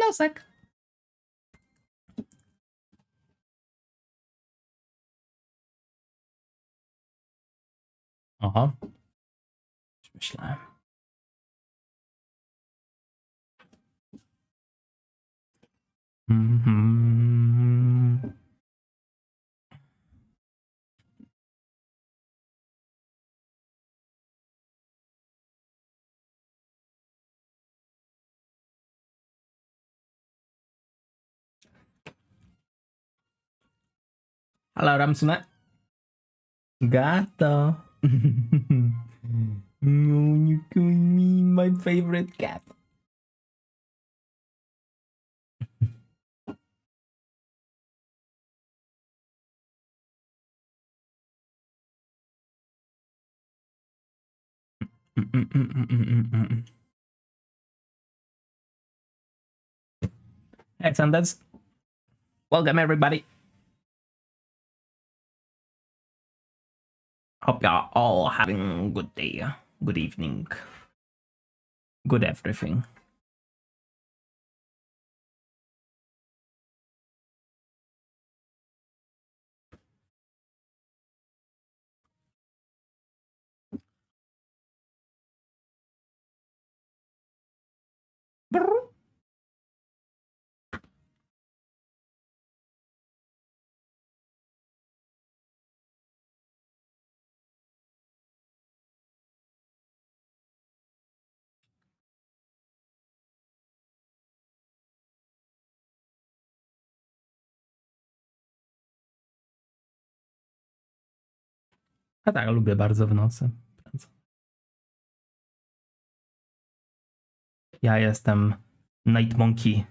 nosek. Aha. Myślałem. Halo, Ramsune. Gato. No, you can be my favorite cat. Excellent. That's welcome, everybody. Hope you're all having a good day, good evening, good everything. Brr. A tak, lubię bardzo w nocy. Ja jestem Night Monkey.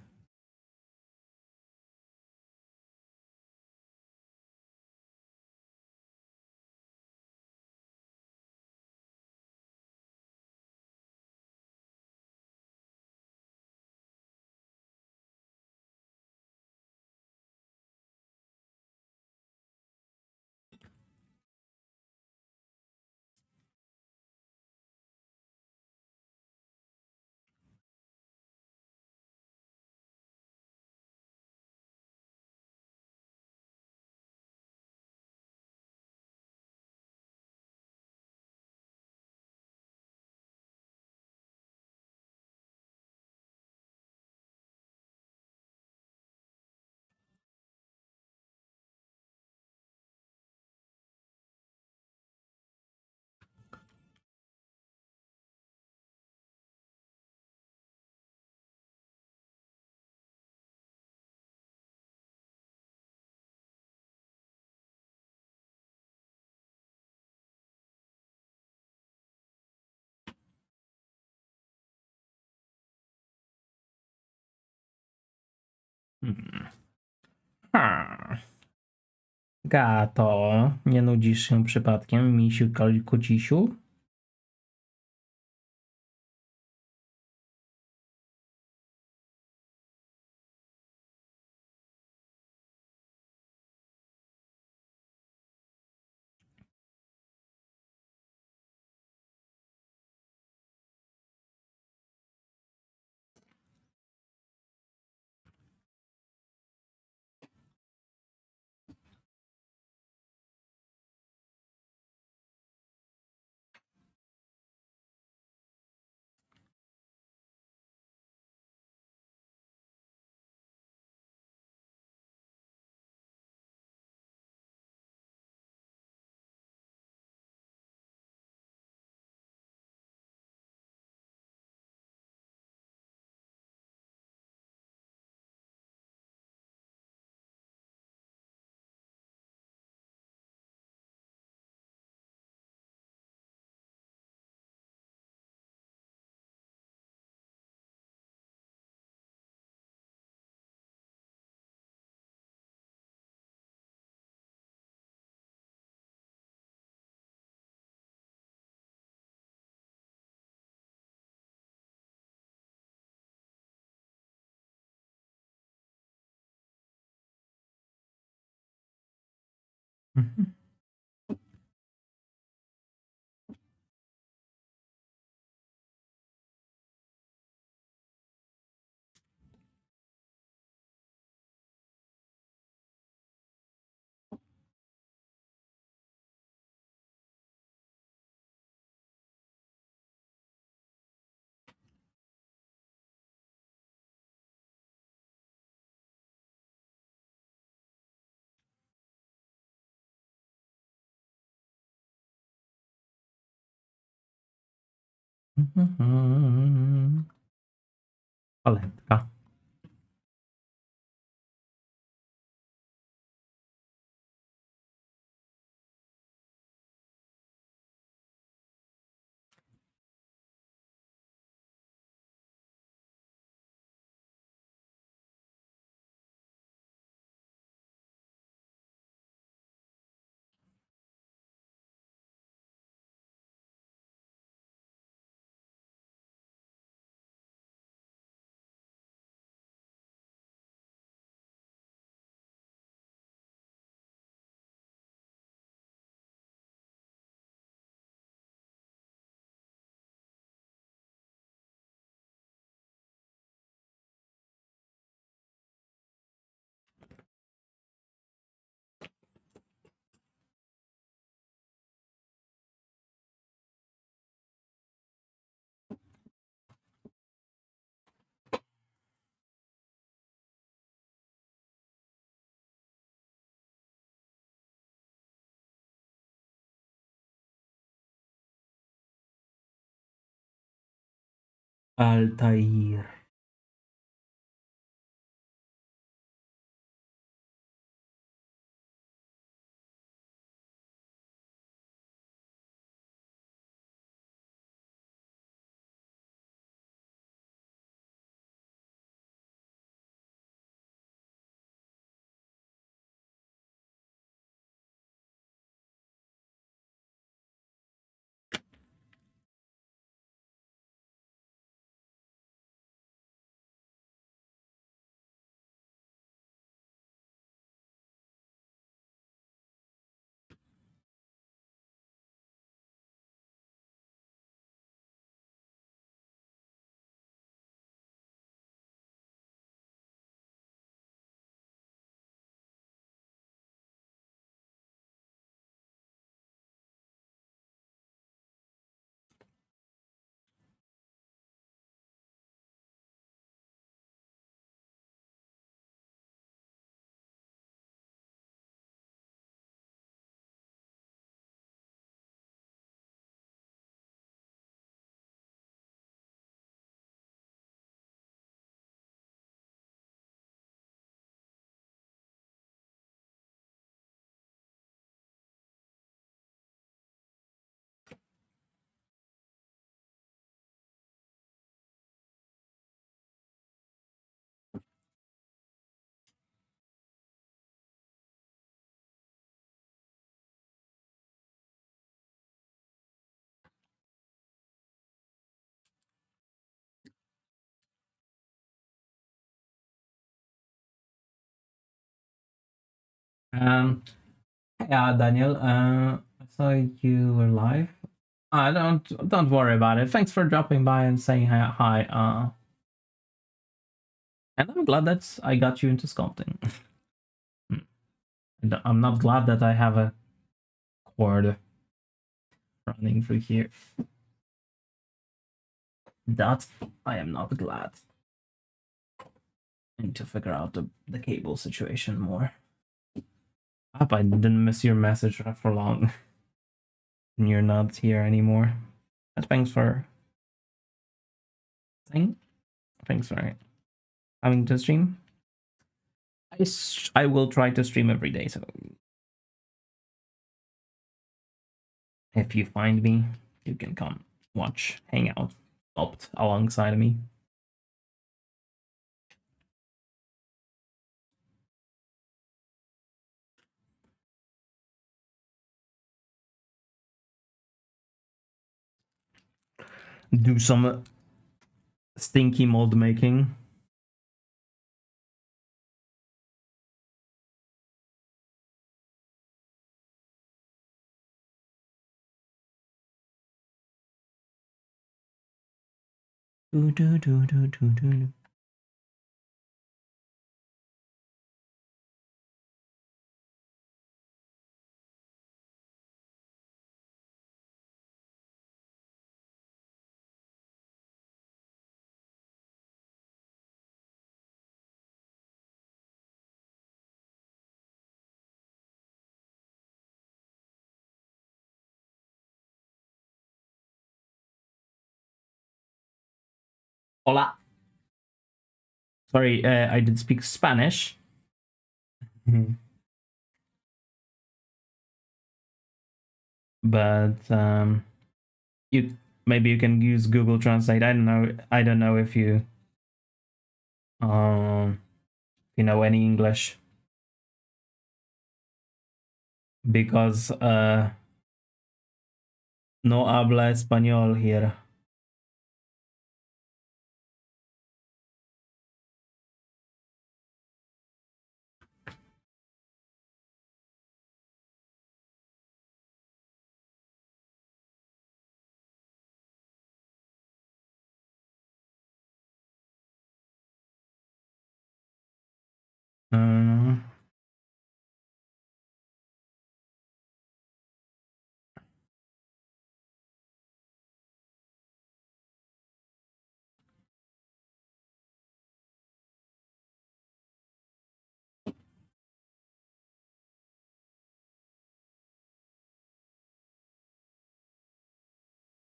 Gato, nie nudzisz się przypadkiem, misiu kocisiu? Mhm. Paletta. Altair. Um, yeah, Daniel. I saw you were live. Don't worry about it. Thanks for dropping by and saying hi. And I'm glad that I got you into sculpting. And I'm not glad that I have a cord running through here. That I am not glad. I need to figure out the cable situation more. I hope I didn't miss your message for long. And you're not here anymore. But thanks for Thanks for coming to stream. I will try to stream every day, so if you find me, you can come watch, hang out, sculpt alongside of me. Do some stinky mold making. Do, do, do, do, do, do. Hola. Sorry, I did speak Spanish. But you maybe you can use Google Translate. I don't know. I don't know if you know any English, because no habla español here. Uh,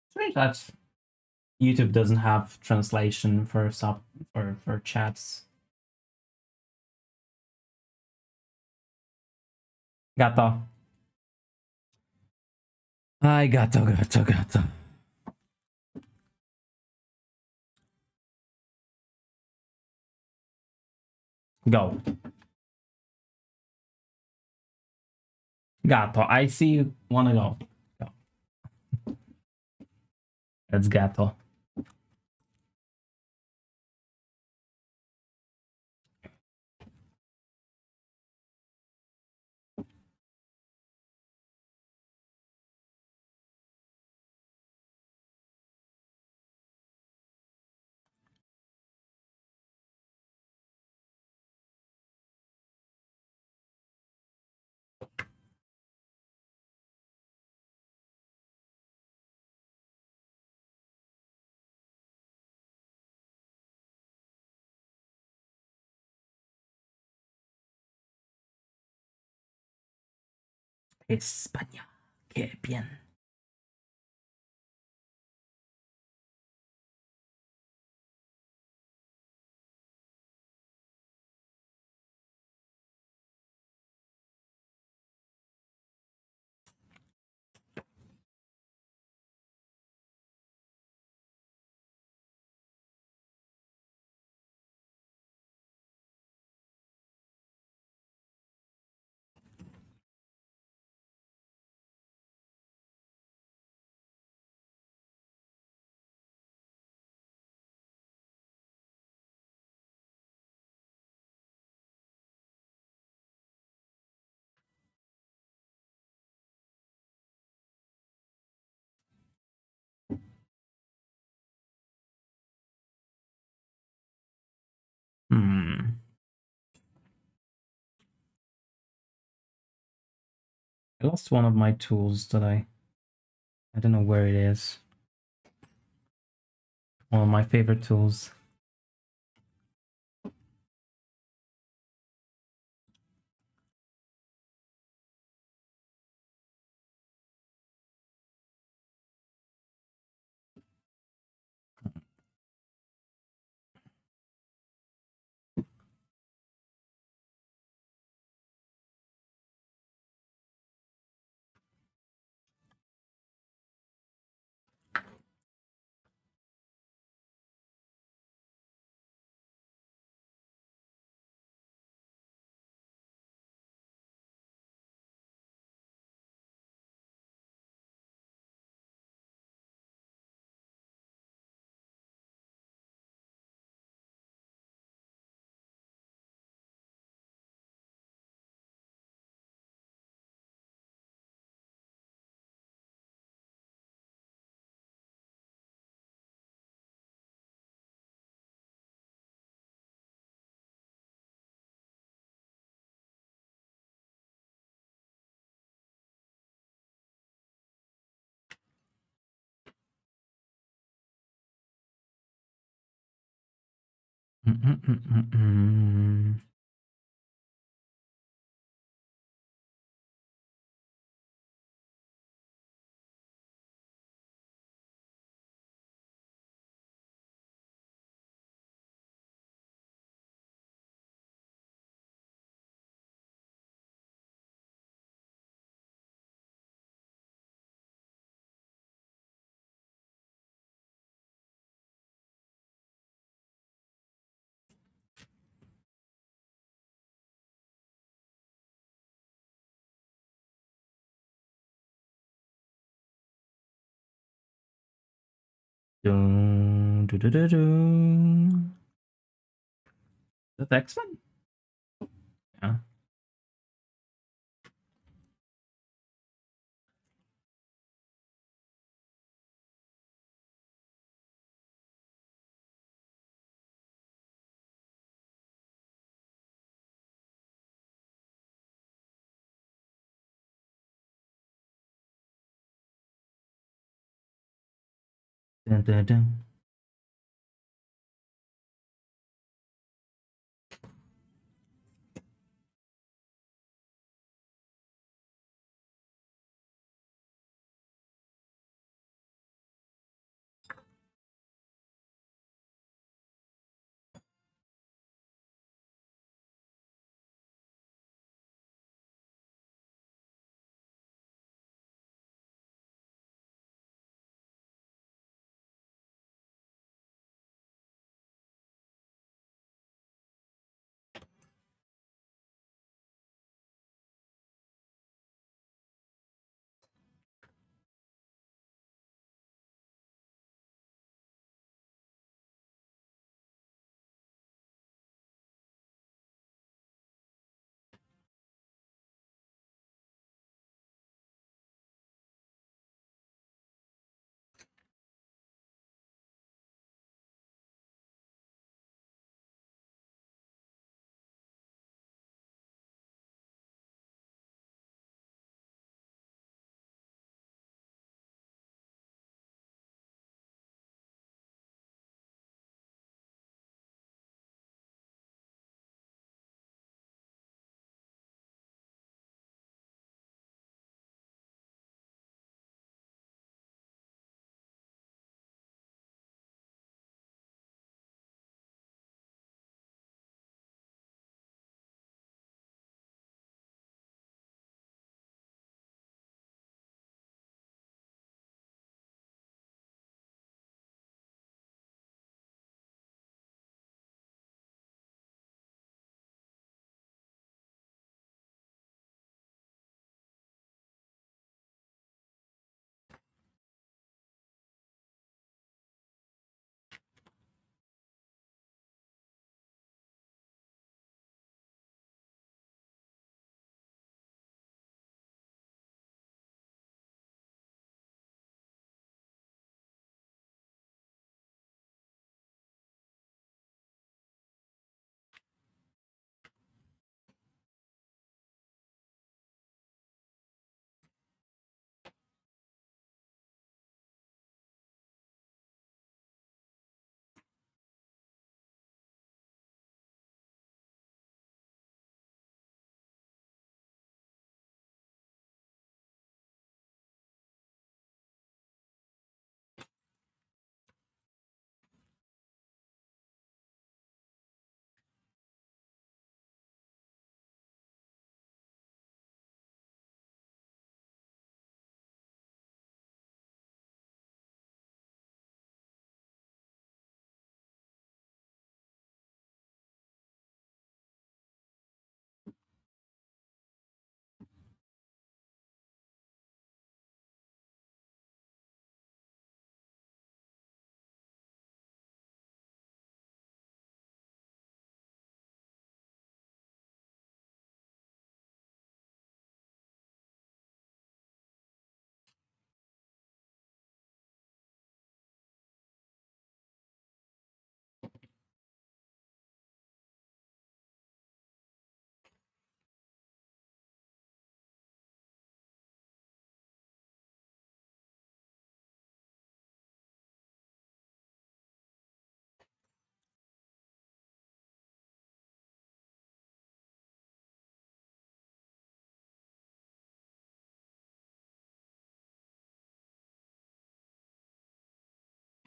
Strange that YouTube doesn't have translation for for chats. Gato. Ay, gato, gato, gato. Go. Gato. I see you wanna go. Go. That's gato. España. Qué bien. Hmm. I lost one of my tools that I don't know where it is. One of my favorite tools. Dun, dun, dun, dun, dun. That's X-Men? Yeah. Dun, dun, dun.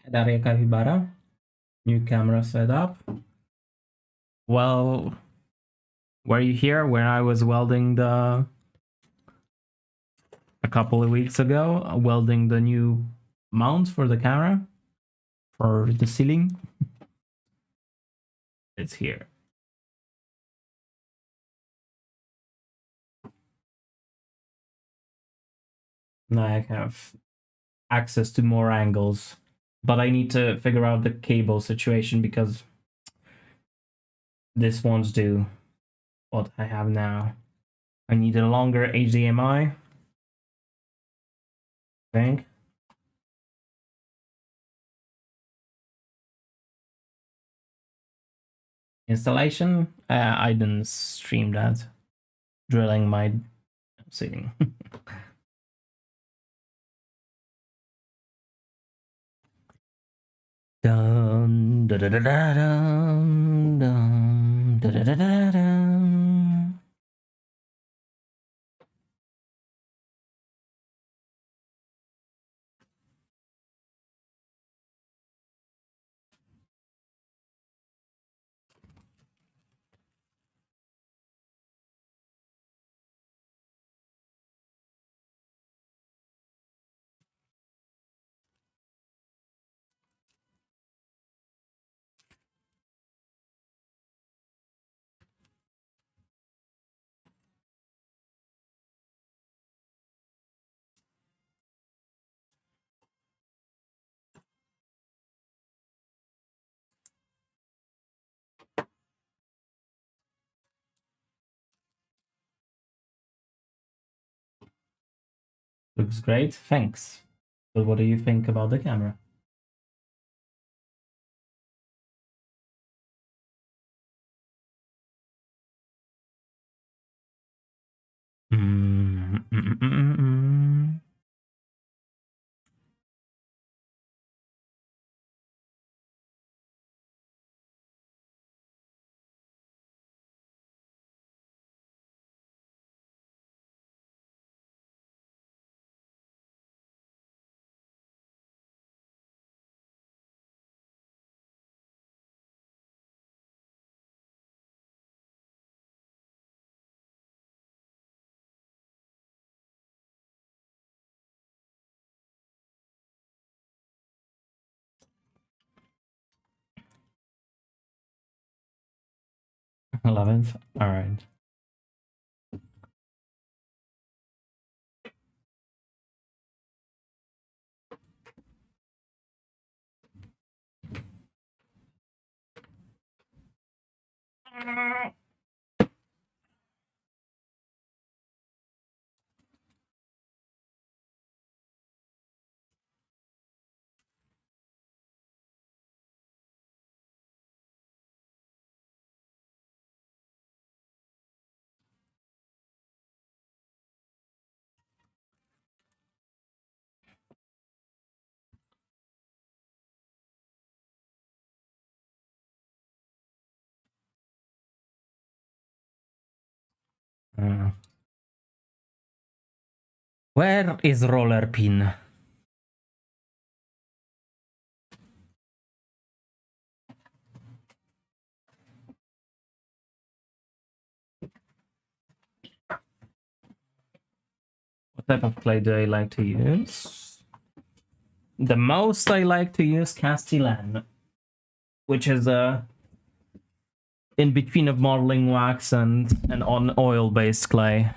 Daria Capybara. New camera setup. Well, were you here when I was welding a couple of weeks ago, welding the new mounts for the camera for the ceiling? It's here. Now I have access to more angles But I need to figure out the cable situation because this won't do what I have now. I need a longer HDMI, I think. Installation? I didn't stream that. Drilling my ceiling. Dun, da, da, da, da, dun, dun, da, da, da, da, dun. Looks great, thanks. But what do you think about the camera? Mm, mm, mm, mm, mm. I love it. All right. Where is roller pin? What type of clay do I like to use? The most I like to use Castellan, which is in between of modeling wax and an on oil-based clay.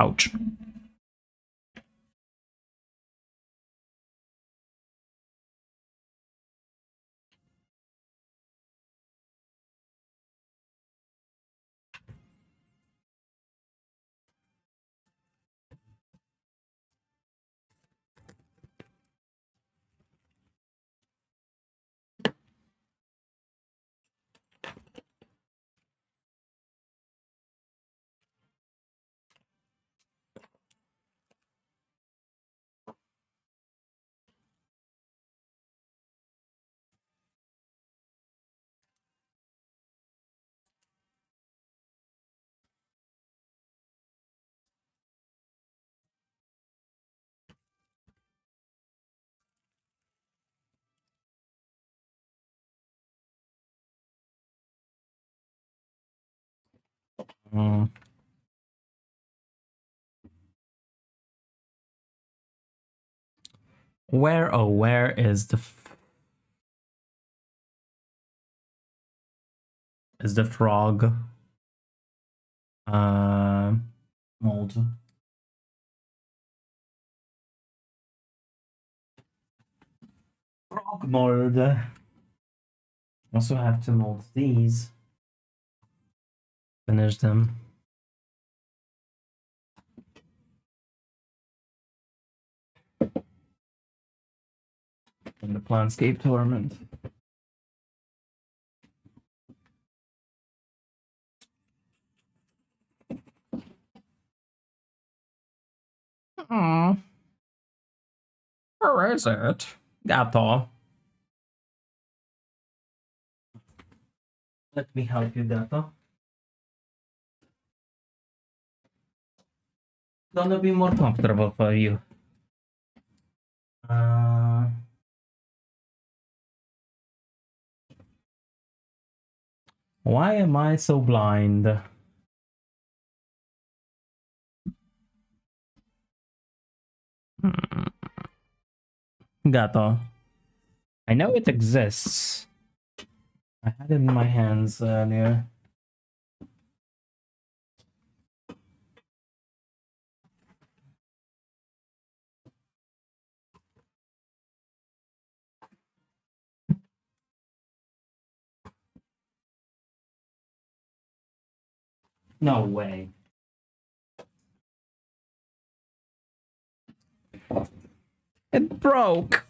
Ouch. Where, oh, where is the frog mold? Frog mold. Also have to mold these. Finish them. In the Planscape tournament. Aww. Where is it? Gato. Let me help you, Gato. Gonna be more comfortable for you. Why am I so blind? Gato. I know it exists. I had it in my hands earlier. No way. It broke.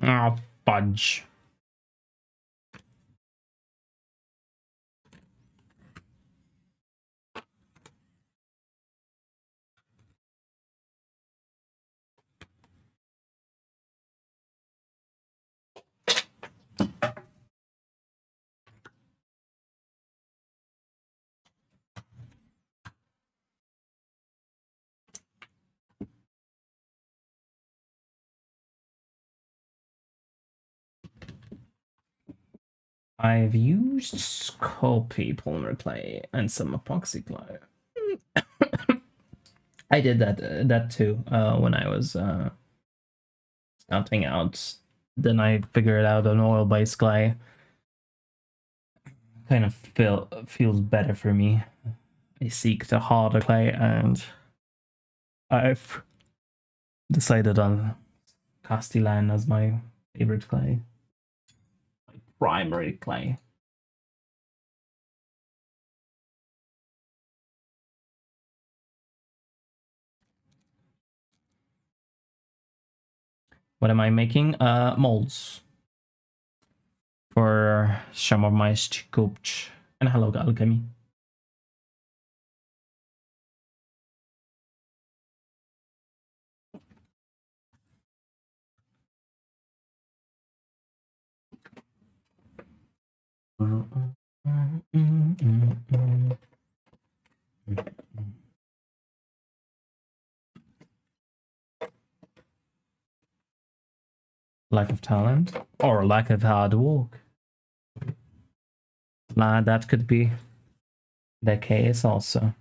Oh, fudge. I've used Sculpting polymer clay and some epoxy clay. I did that too when I was sculpting out. Then I figured out an oil-based clay. Kind of feels better for me. I seek the harder clay, and I've decided on Castellan as my favorite clay. My primary clay. What am I making? Molds. For some of my sculpt. And hello, alchemy. Lack of talent or lack of hard work. Nah, that could be the case also.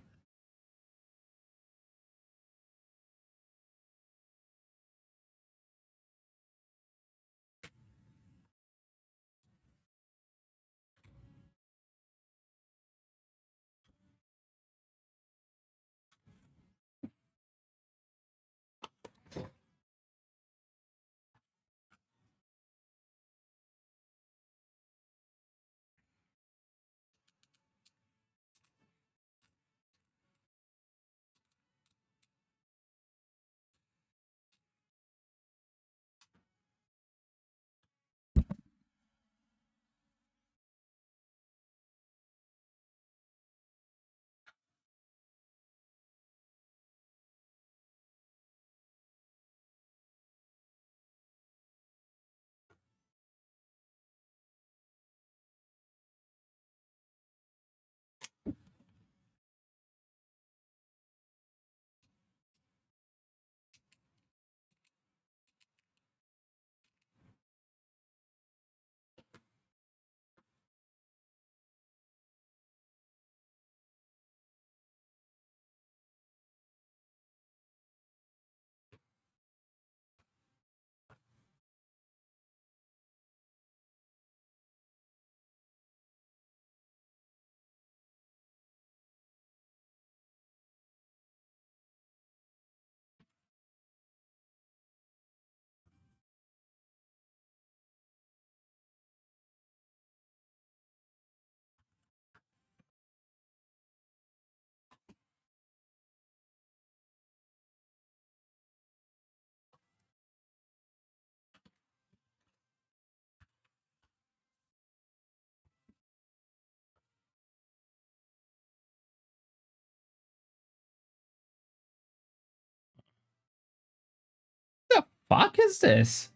fuck is this?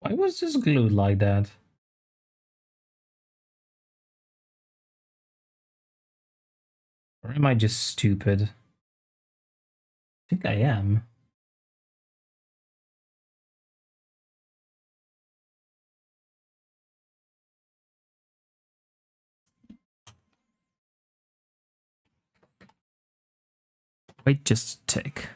Why was this glued like that? Or am I just stupid? I think I am. Wait just a tick.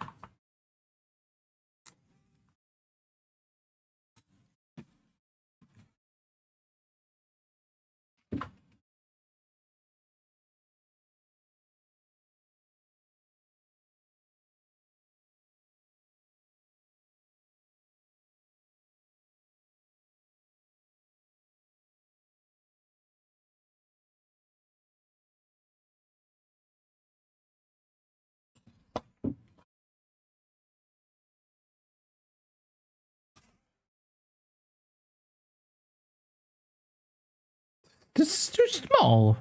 This is too small.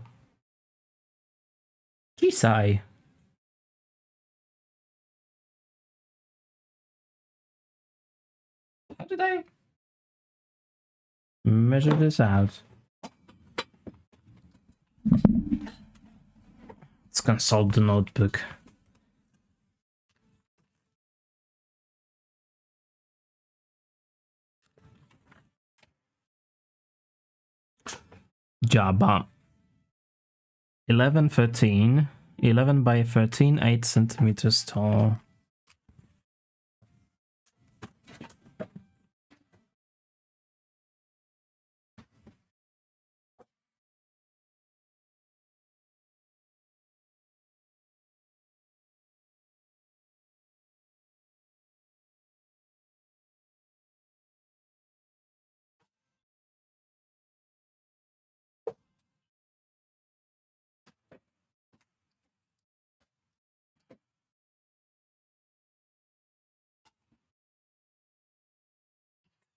Kisai. How did I measure this out? Let's consult the notebook. Jabba. 11, 13. 11 by 13, 8 centimeters tall.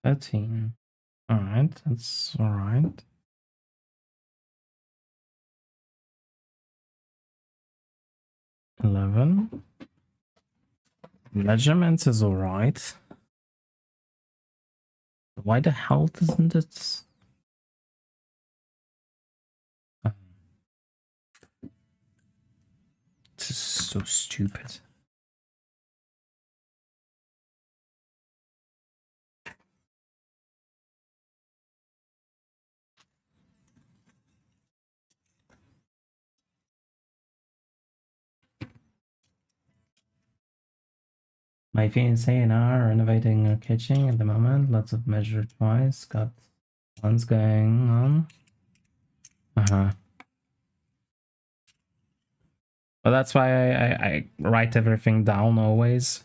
Thirteen. Alright, that's alright. $11. Measurements is alright. Why the hell doesn't it? This is so stupid. My fiance and I are renovating our kitchen at the moment. Lots of measure twice. Got one's going on. Well, that's why I write everything down always.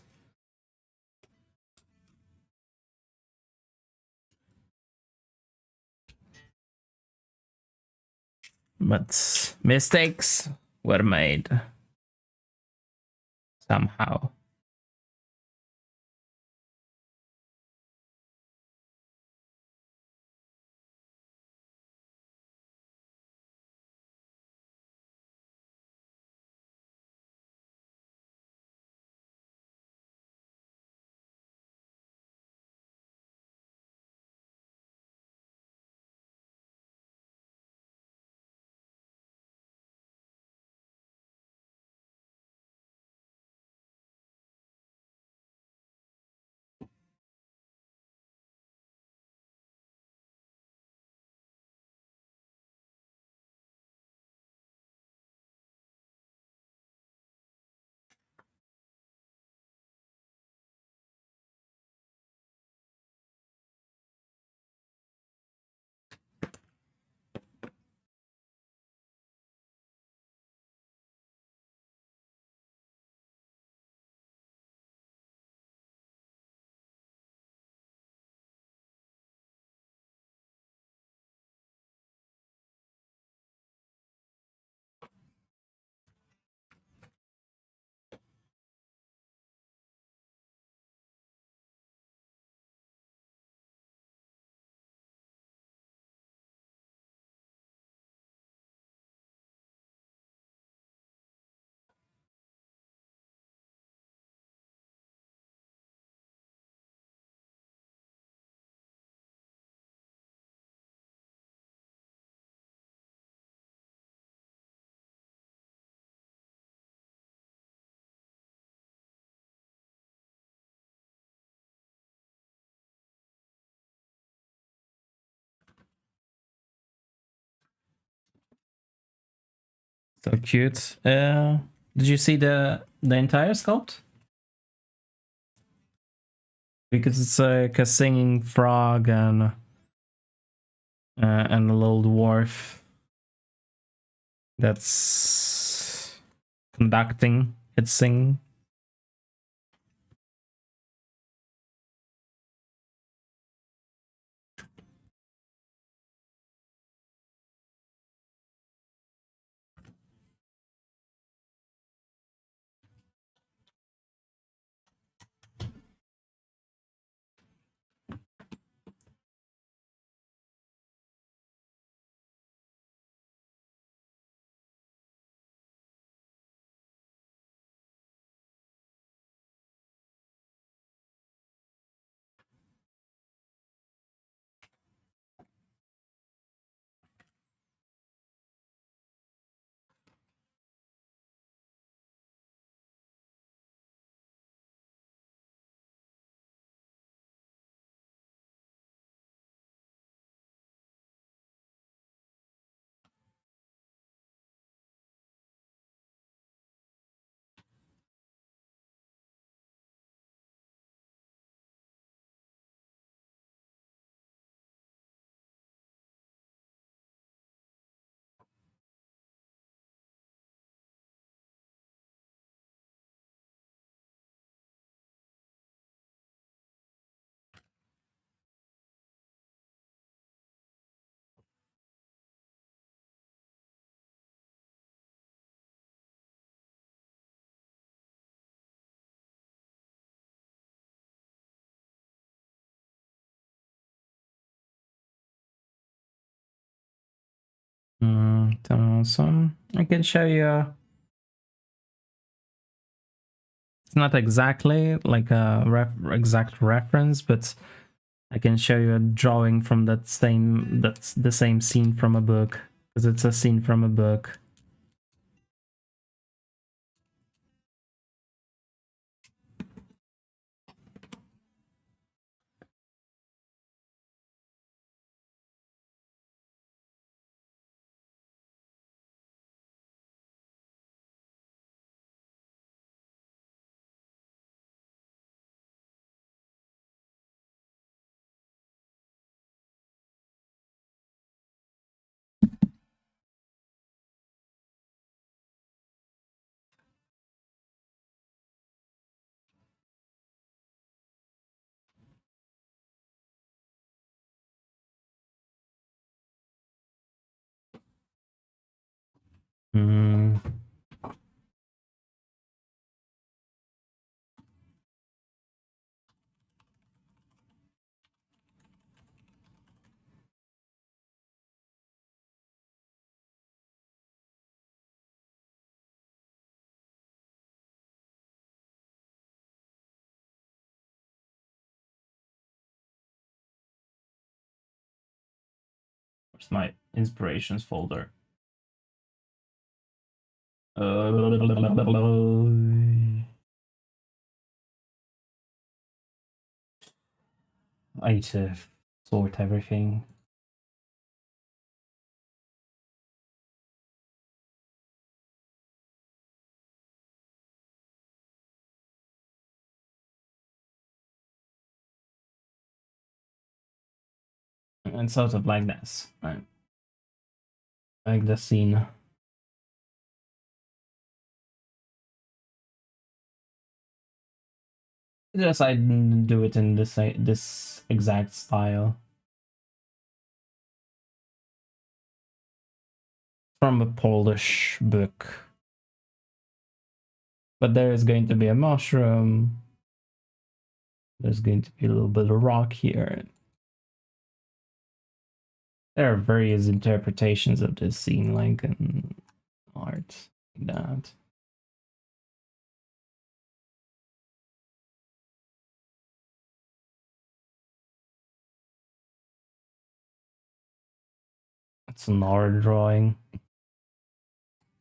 But mistakes were made. Somehow. So cute. Did you see the entire sculpt? Because it's like a singing frog and a little dwarf that's conducting its singing. Awesome. I can show you. It's not exactly like a exact reference, but I can show you a drawing from that's the same scene from a book, because it's a scene from a book. Hmm. Where's my inspirations folder? I need to sort everything. And sort of like this, right? Like the scene. Just I didn't do it in this exact style. From a Polish book. But there is going to be a mushroom. There's going to be a little bit of rock here. There are various interpretations of this scene, like in art, like that. It's an art drawing.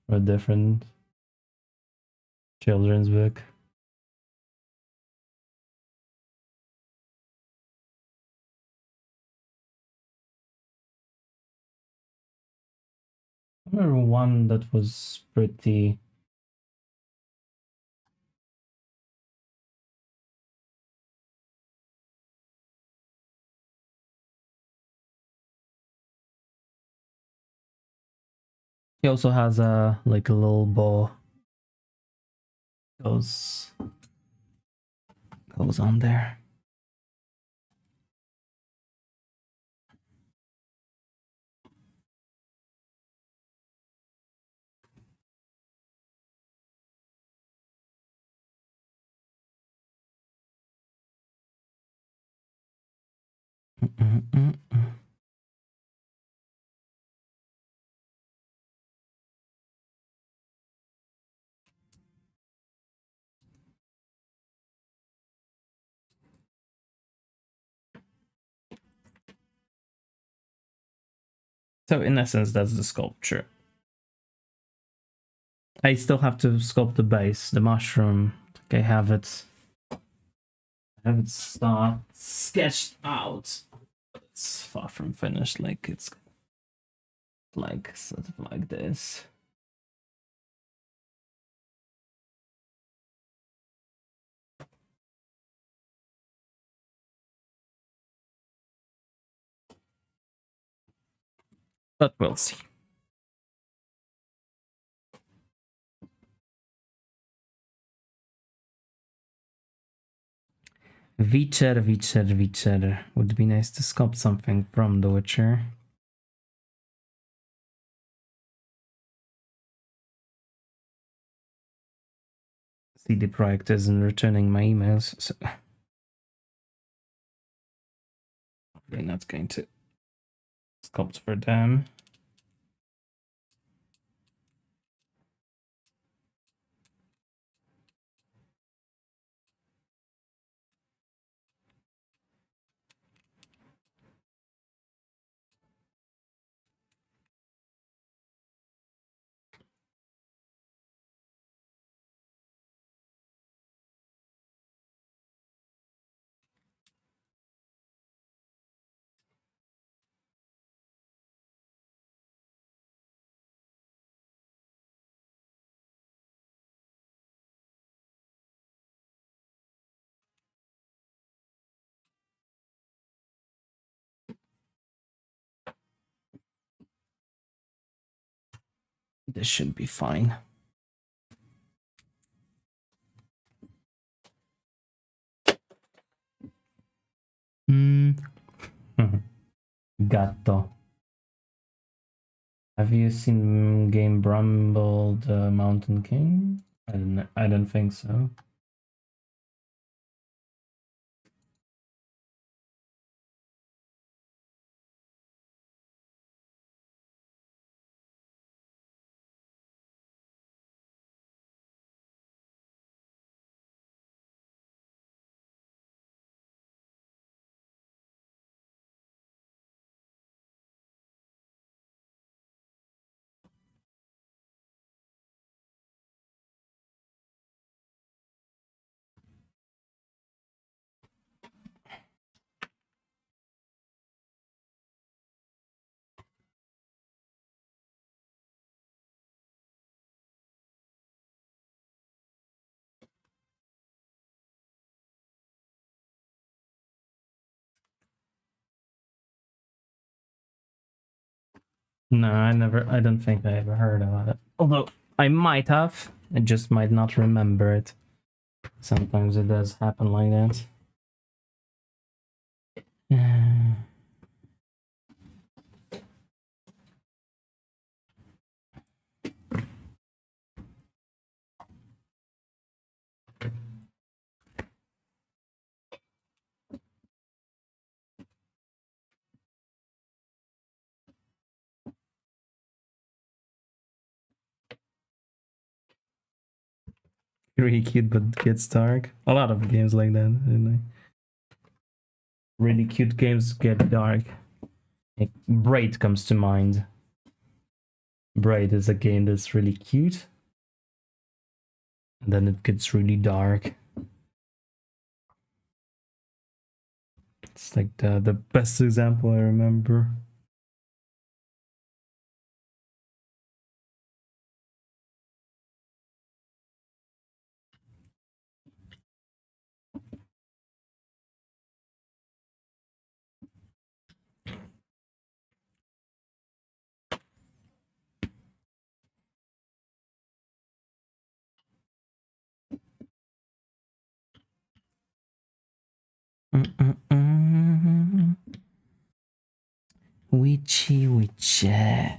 A different children's book. I remember one that was pretty. He also has a like a little bow goes on there. So in essence, that's the sculpture. I still have to sculpt the base, the mushroom. I have it. I have it sketched out. It's far from finished. Like it's like sort of like this. But we'll see. Witcher. Would be nice to sculpt something from The Witcher. CD Projekt isn't returning my emails, so probably not going to sculpt for them. This should be fine. Gatto. Have you seen Game Bramble the Mountain King? I don't think so. No, I don't think I ever heard about it. Although I might have, I just might not remember it. Sometimes it does happen like that. Really cute, but gets dark. A lot of games like that, really. Really cute games get dark. Like, Braid comes to mind. Braid is a game that's really cute, and then it gets really dark. It's like the best example I remember. Witchy witchy.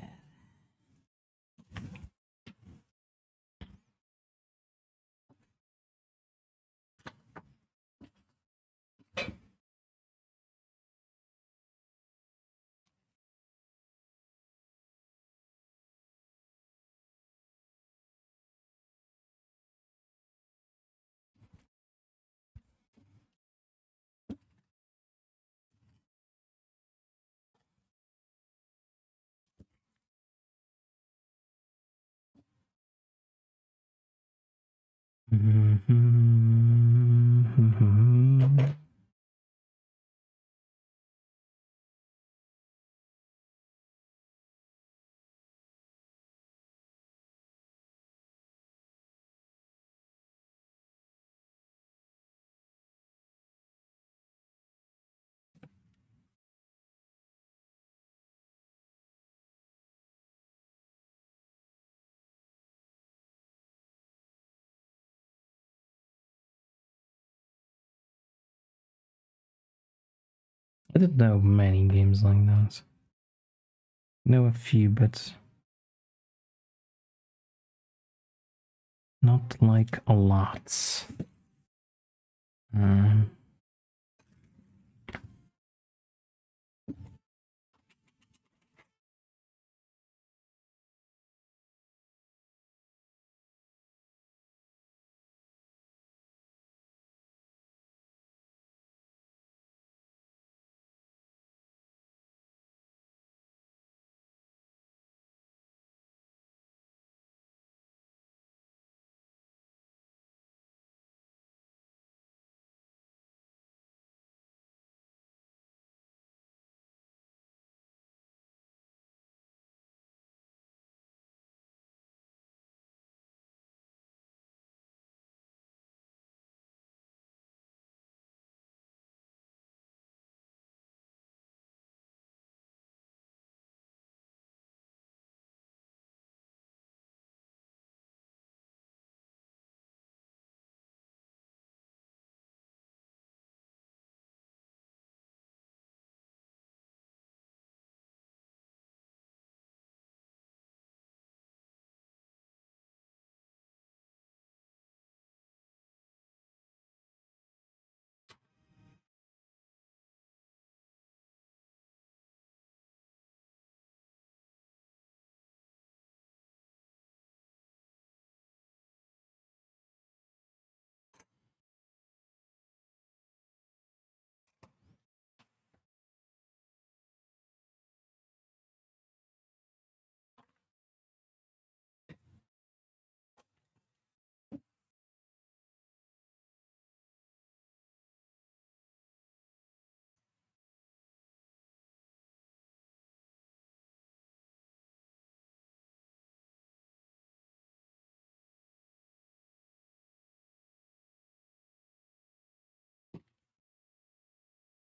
I didn't know many games like that. Know a few, but not like a lot.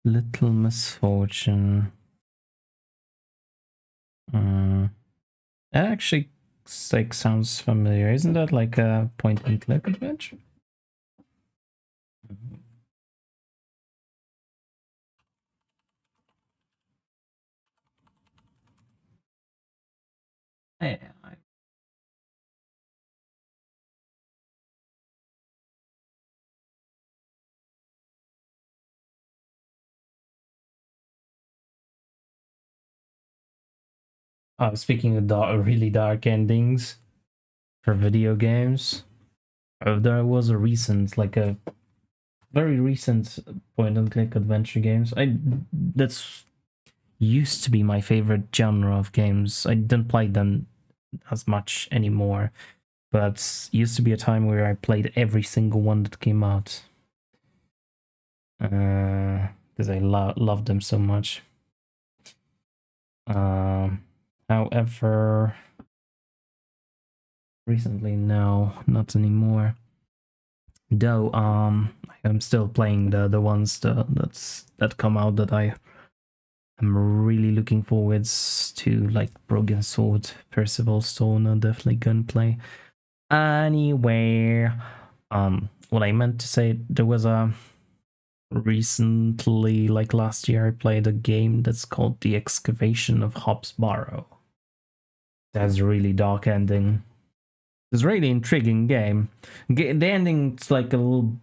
Little Misfortune. That actually like sounds familiar. Isn't that like a point and click adventure? Yeah. Speaking of really dark endings for video games, there was a recent, like a very recent point and click adventure games. That's used to be my favorite genre of games. I don't play them as much anymore, but used to be a time where I played every single one that came out because I loved them so much. However, recently, no, not anymore. Though, I'm still playing the ones that come out that I'm really looking forwards to, like Broken Sword, Percival Stone, and definitely Gunplay. Anyway, what I meant to say, there was a recently, like last year, I played a game that's called The Excavation of Hobbs Barrow. That's a really dark ending. It's a really intriguing game. The ending's like a little...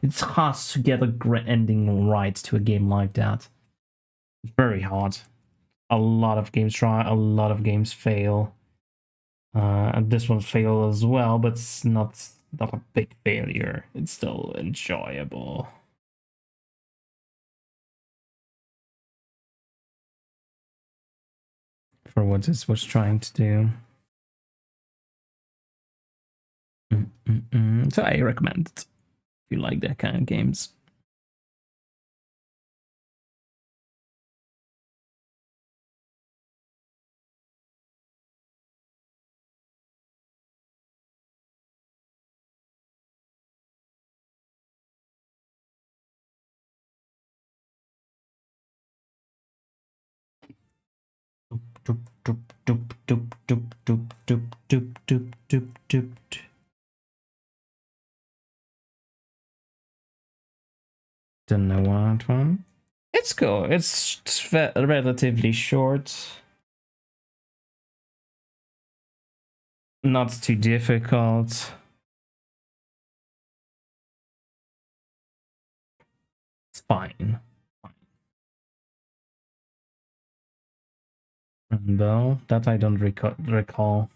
It's hard to get a great ending right to a game like that. It's very hard. A lot of games try, a lot of games fail. And this one failed as well, but it's not a big failure. It's still enjoyable. For what it was trying to do. So I recommend it if you like that kind of games. Don't know what one. It's cool. It's relatively short. Not too difficult. It's fine. Rainbow. That I don't recall.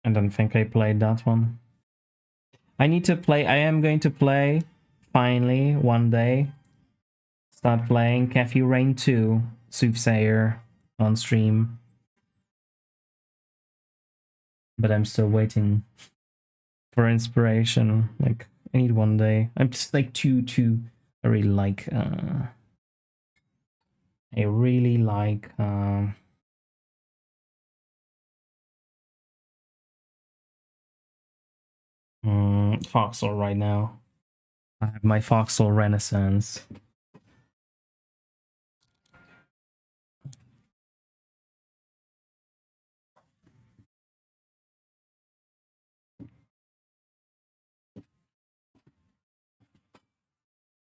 I don't think I played that one. I need to play. I am going to play finally one day. Start playing Cafe Rain 2 Soothsayer on stream. But I'm still waiting for inspiration. Like, I need one day. I'm just like too I really like Foxhole right now. I have my Foxhole Renaissance.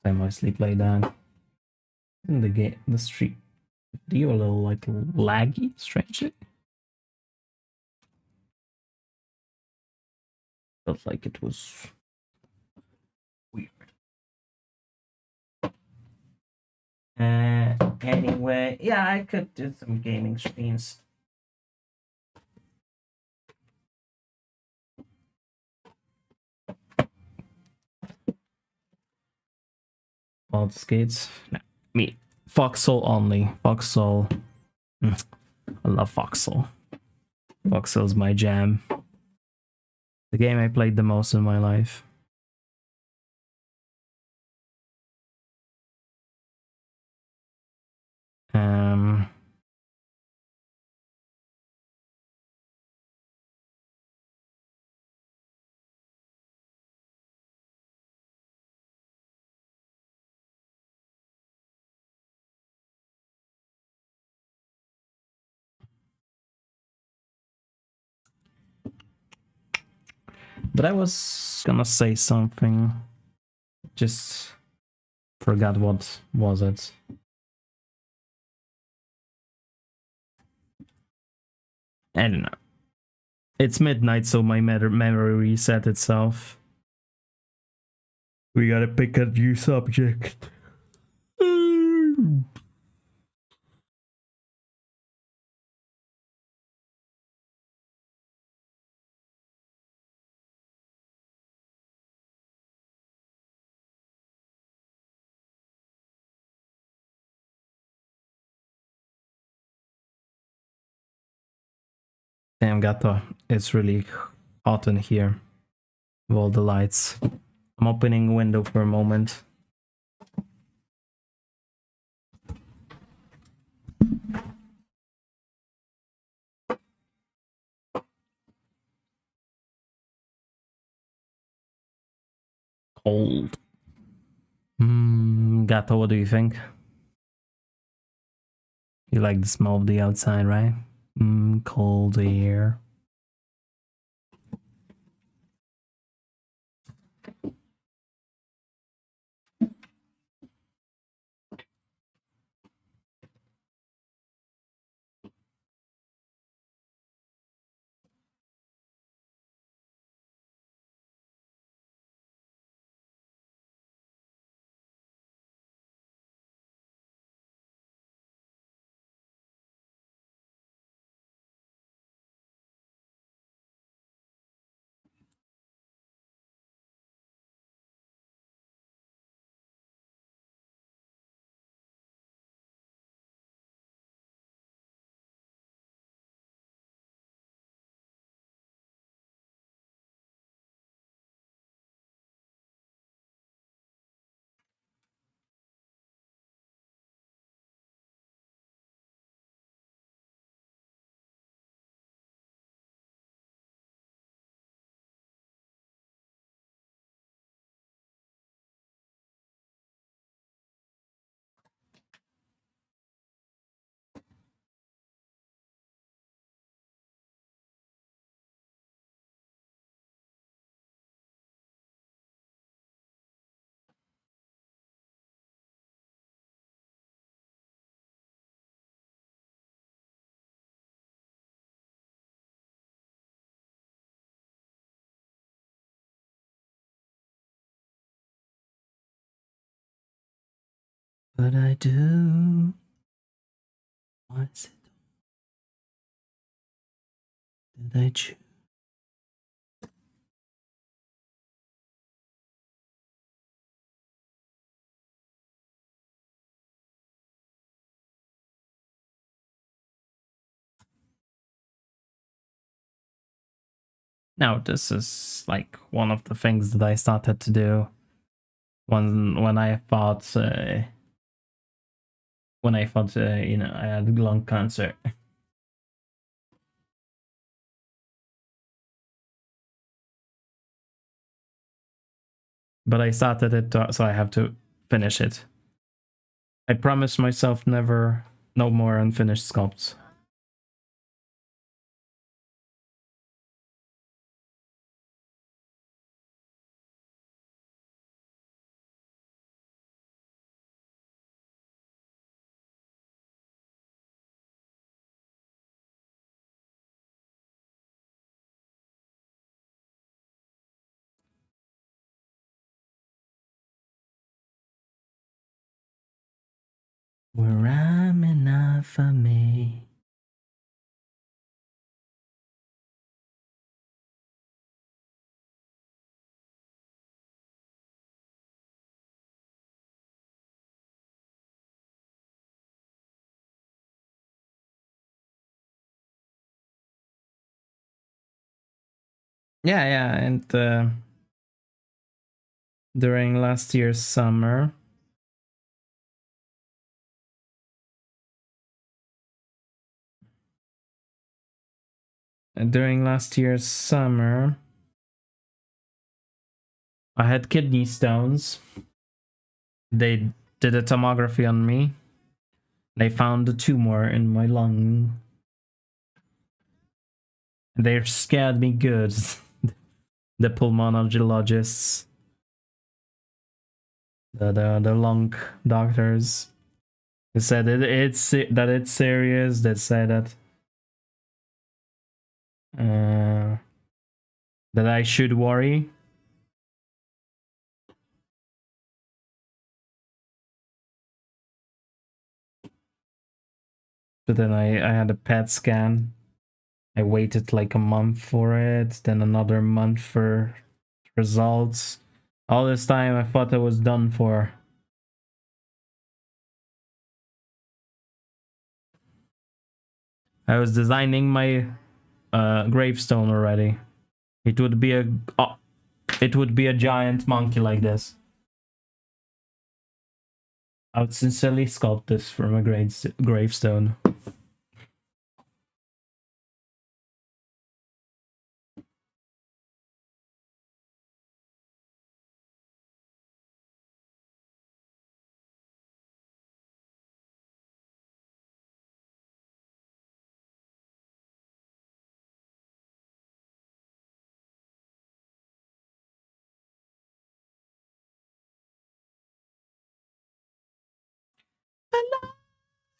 I mostly play that. In the game, the street video a little like laggy, strangely. Felt like it was weird. Anyway, yeah, I could do some gaming streams. Bald skates. No, me. Foxhole only. Foxhole. I love Foxhole. Foxhole's my jam. The game I played the most in my life. But I was gonna say something. Just forgot what was it. I don't know. It's midnight, so my memory reset itself. We gotta pick a new subject. Damn, Gato, it's really hot in here with all the lights. I'm opening a window for a moment. Cold. Gato, what do you think? You like the smell of the outside, right? Cold air. What I do? What is it? Did I choose? Now this is like one of the things that I started to do when I thought you know, I had lung cancer. But I started it, so I have to finish it. I promised myself no more unfinished sculpts. Where I'm enough for me. Yeah, and during last year's summer, I had kidney stones. They did a tomography on me. They found a tumor in my lung. They scared me good. The pulmonologists, the lung doctors. They said it's serious. They said that I should worry. But then I had a PET scan. I waited like a month for it, then another month for results. All this time I thought I was done for. I was designing my gravestone already. It would be a giant monkey like this. I would sincerely sculpt this from a gravestone.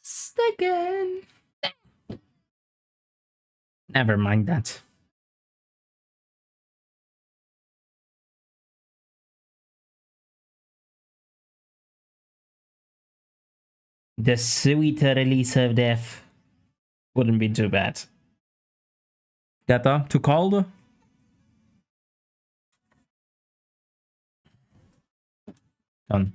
Lost again. Never mind that. The sweeter release of death wouldn't be too bad. Gata, too cold? Done.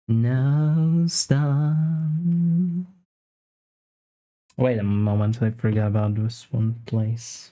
No stop. Wait a moment, I forgot about this one place.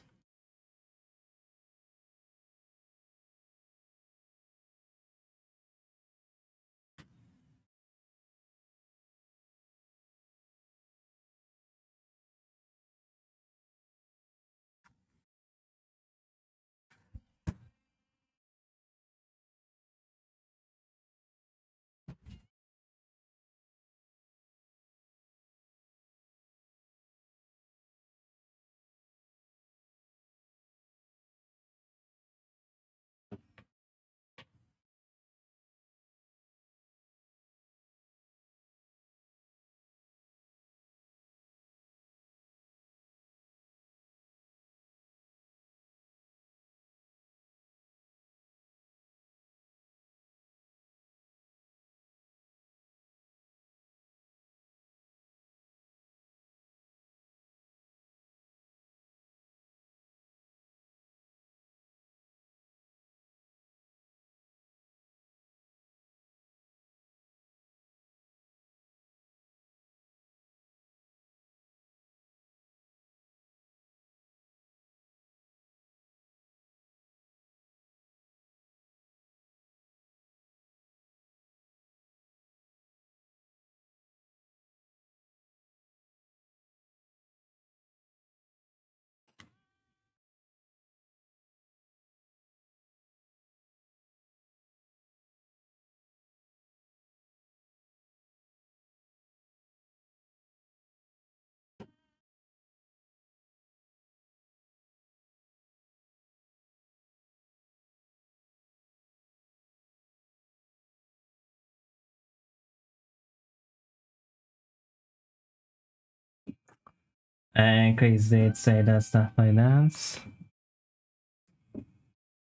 And crazy they'd say that stuff like that.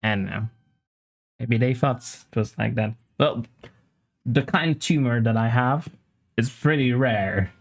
And maybe they thought it was like that. Well, the kind of tumor that I have is pretty rare.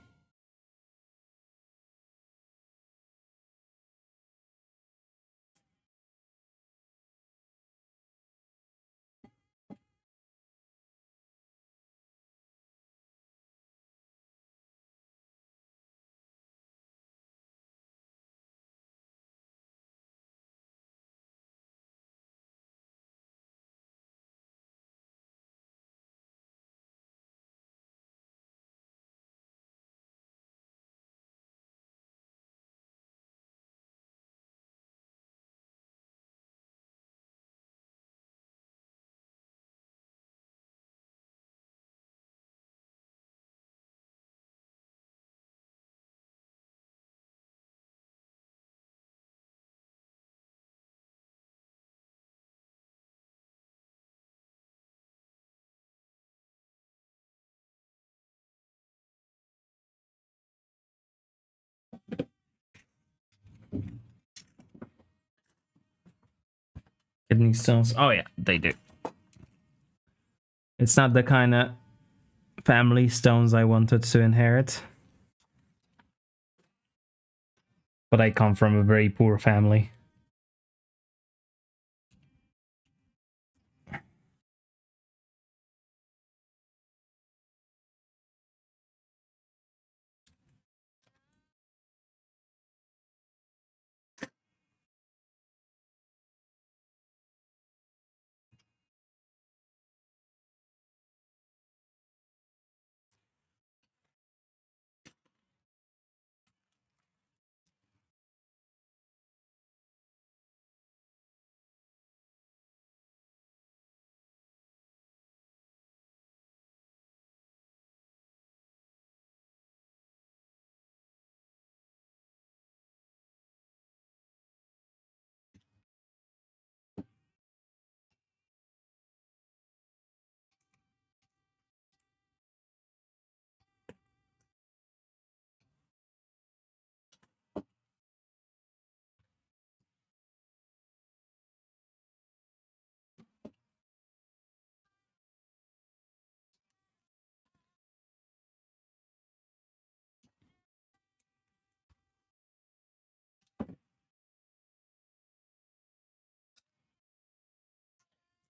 Kidney stones. Oh yeah, they do. It's not the kind of family stones I wanted to inherit. But I come from a very poor family.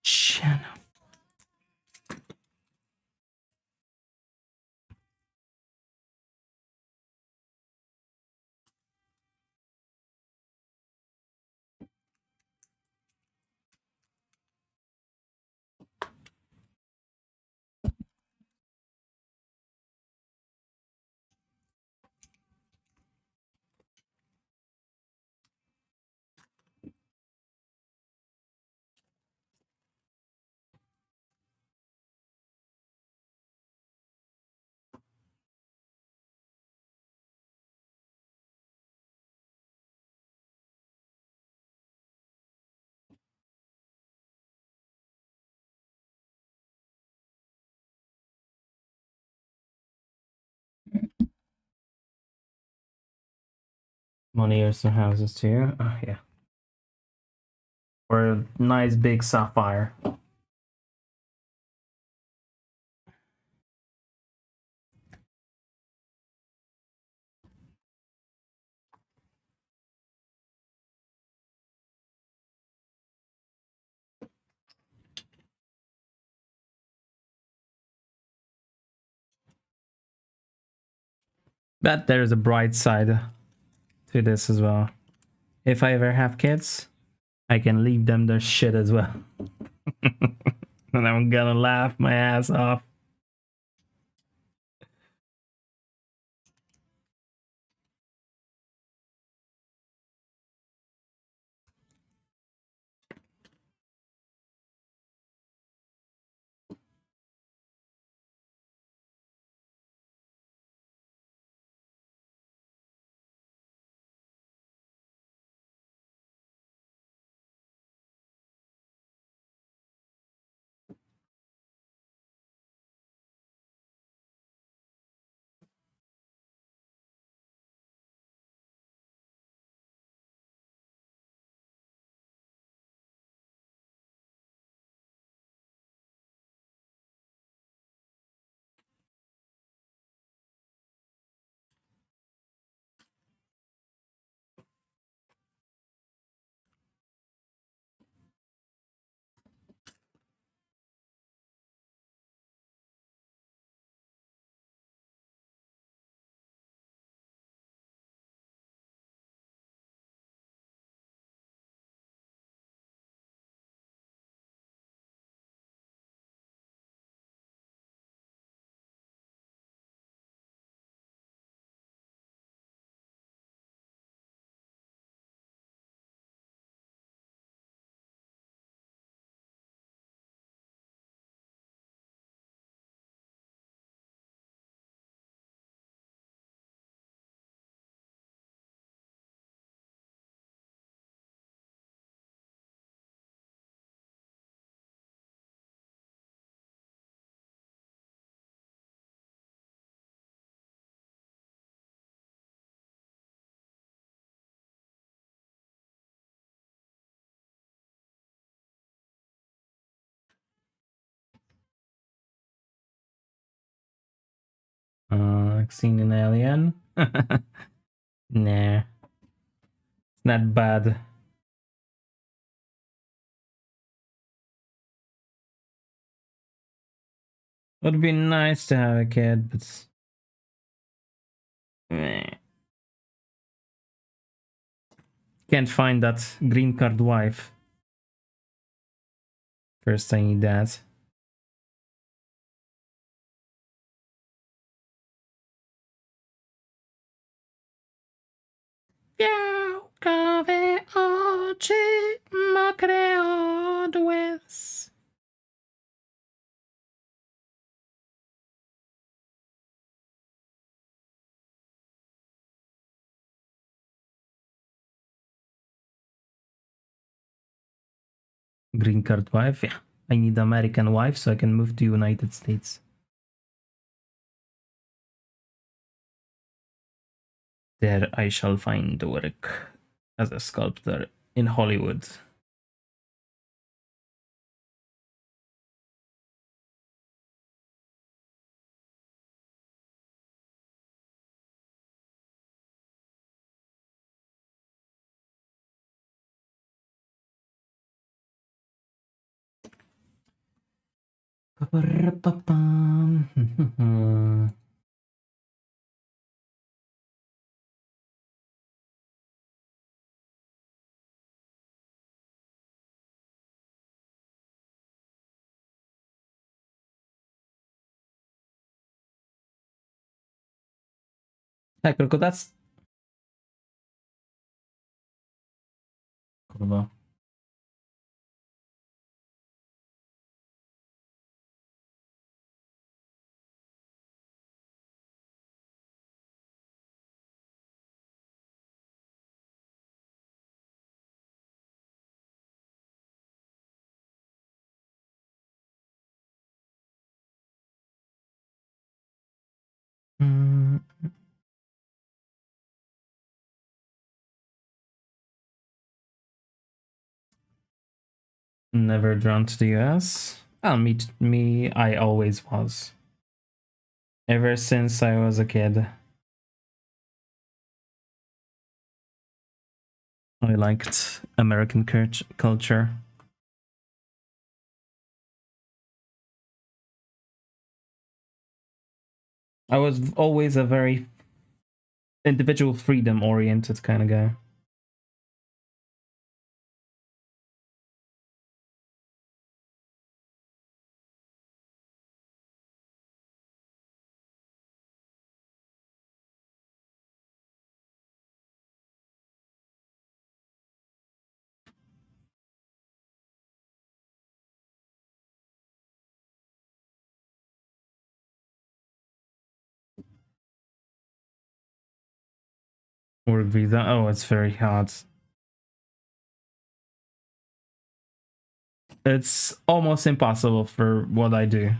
Channel. Money or some houses too. Oh yeah. Or a nice big sapphire. But there's a bright side to this as well. If I ever have kids, I can leave them their shit as well. And I'm gonna laugh my ass off. Like seen an alien? Nah, it's not bad. Would be nice to have a kid, but can't find that green card wife. First, I need that. Białkowe oczy, mokre od łez. Green card wife, yeah. I need American wife so I can move to United States. There I shall find work as a sculptor in Hollywood. Tak, tylko that's... Kurwa. Never drawn to the US. Well, me, I always was. Ever since I was a kid. I liked American culture. I was always a very individual freedom oriented kind of guy. Work visa. Oh, it's very hard. It's almost impossible for what I do.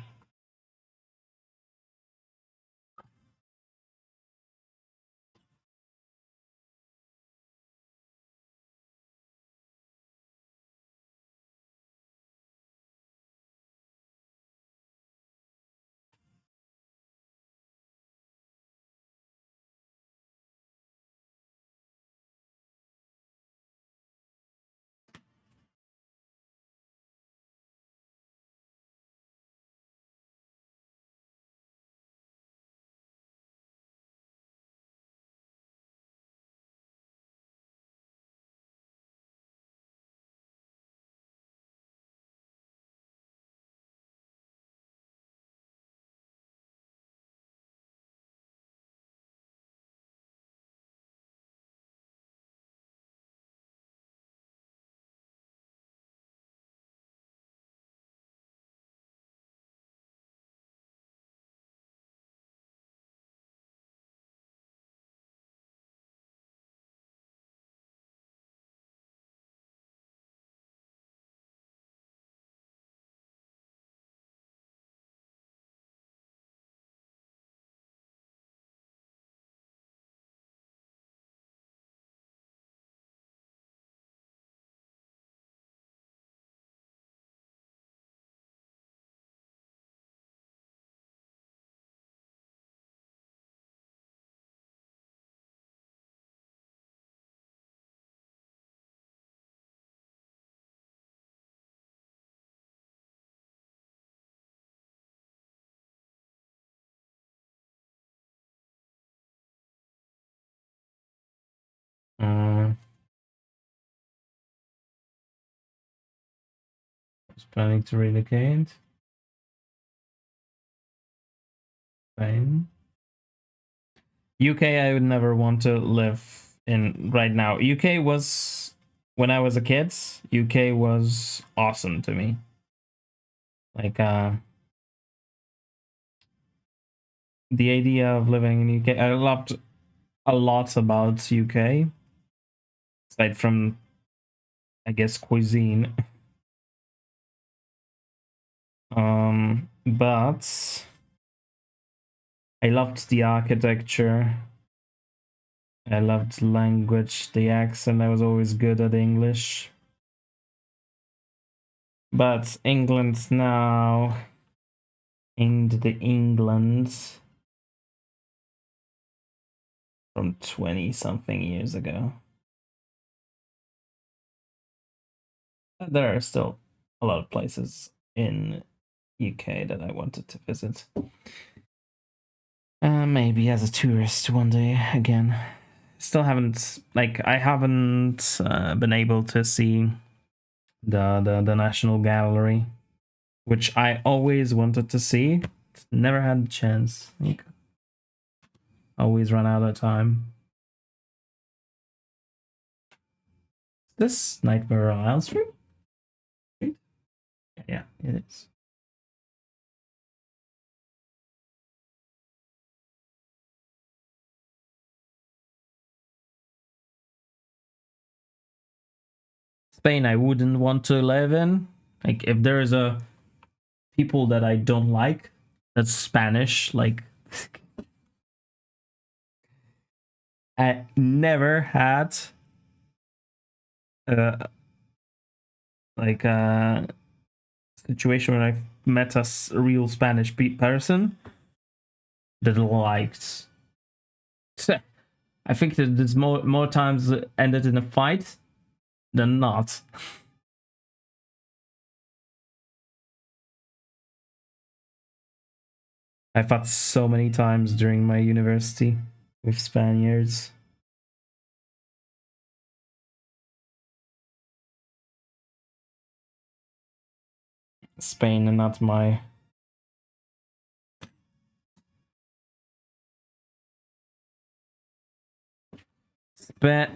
planning to relocate. Spain. UK, I would never want to live in right now. UK was, when I was a kid, UK was awesome to me. Like, the idea of living in UK, I loved a lot about UK, aside from, I guess, cuisine. But I loved the architecture. I loved the language, the accent. I was always good at English. But England now, into the England from 20 something years ago. There are still a lot of places in UK that I wanted to visit. Maybe as a tourist one day again. Still haven't, like, I haven't been able to see the National Gallery, which I always wanted to see. Never had the chance. Like, always run out of time. This Nightmare on Elm Street? Yeah, it is. Spain, I wouldn't want to live in. Like, if there is a people that I don't like, that's Spanish. Like, I never had uh like a situation where I've met a real Spanish person that liked. I think that there's more times ended in a fight than not. I fought so many times during my university with Spaniards. Spain and not my.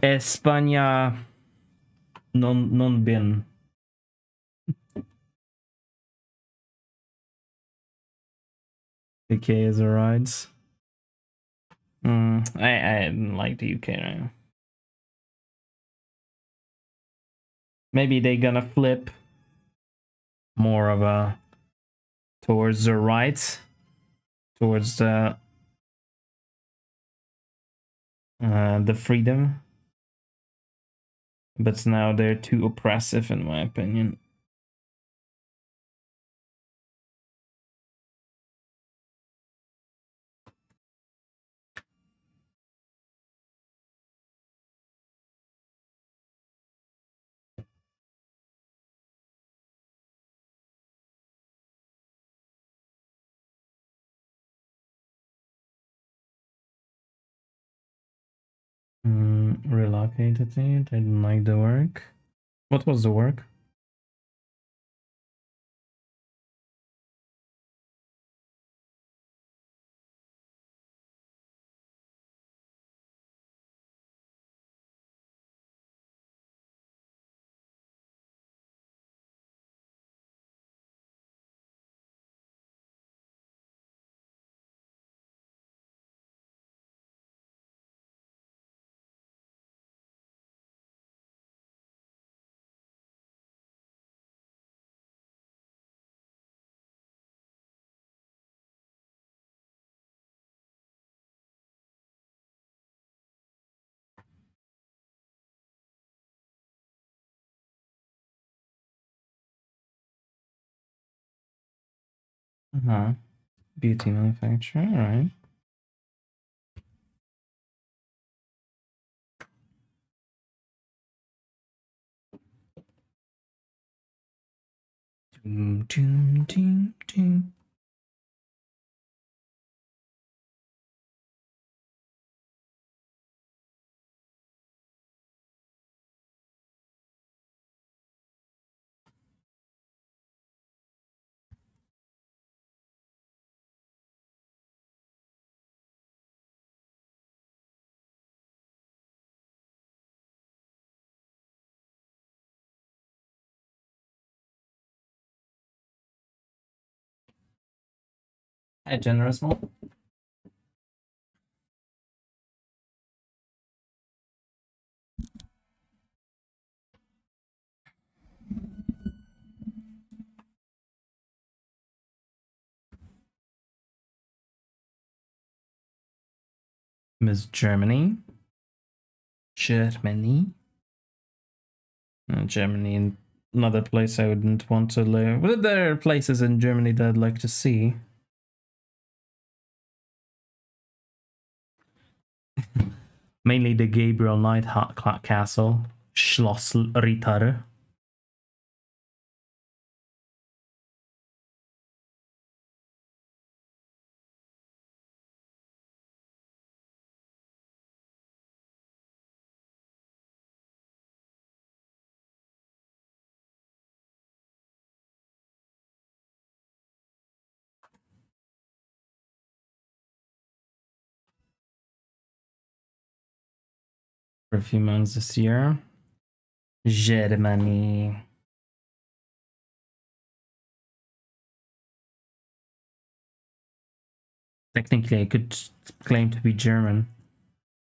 España non bien. UK is alright. I didn't like the UK right now. Maybe they gonna flip more of a towards the right, towards the freedom. But now they're too oppressive, in my opinion. Relocated it. I didn't like the work. What was the work? Beauty manufacturer, alright. A generous one. Miss Germany. Germany. Germany, another place I wouldn't want to live. But there are places in Germany that I'd like to see. Mainly the Gabriel Knight Castle, Schloss Ritter. For a few months this year. Germany. Technically, I could claim to be German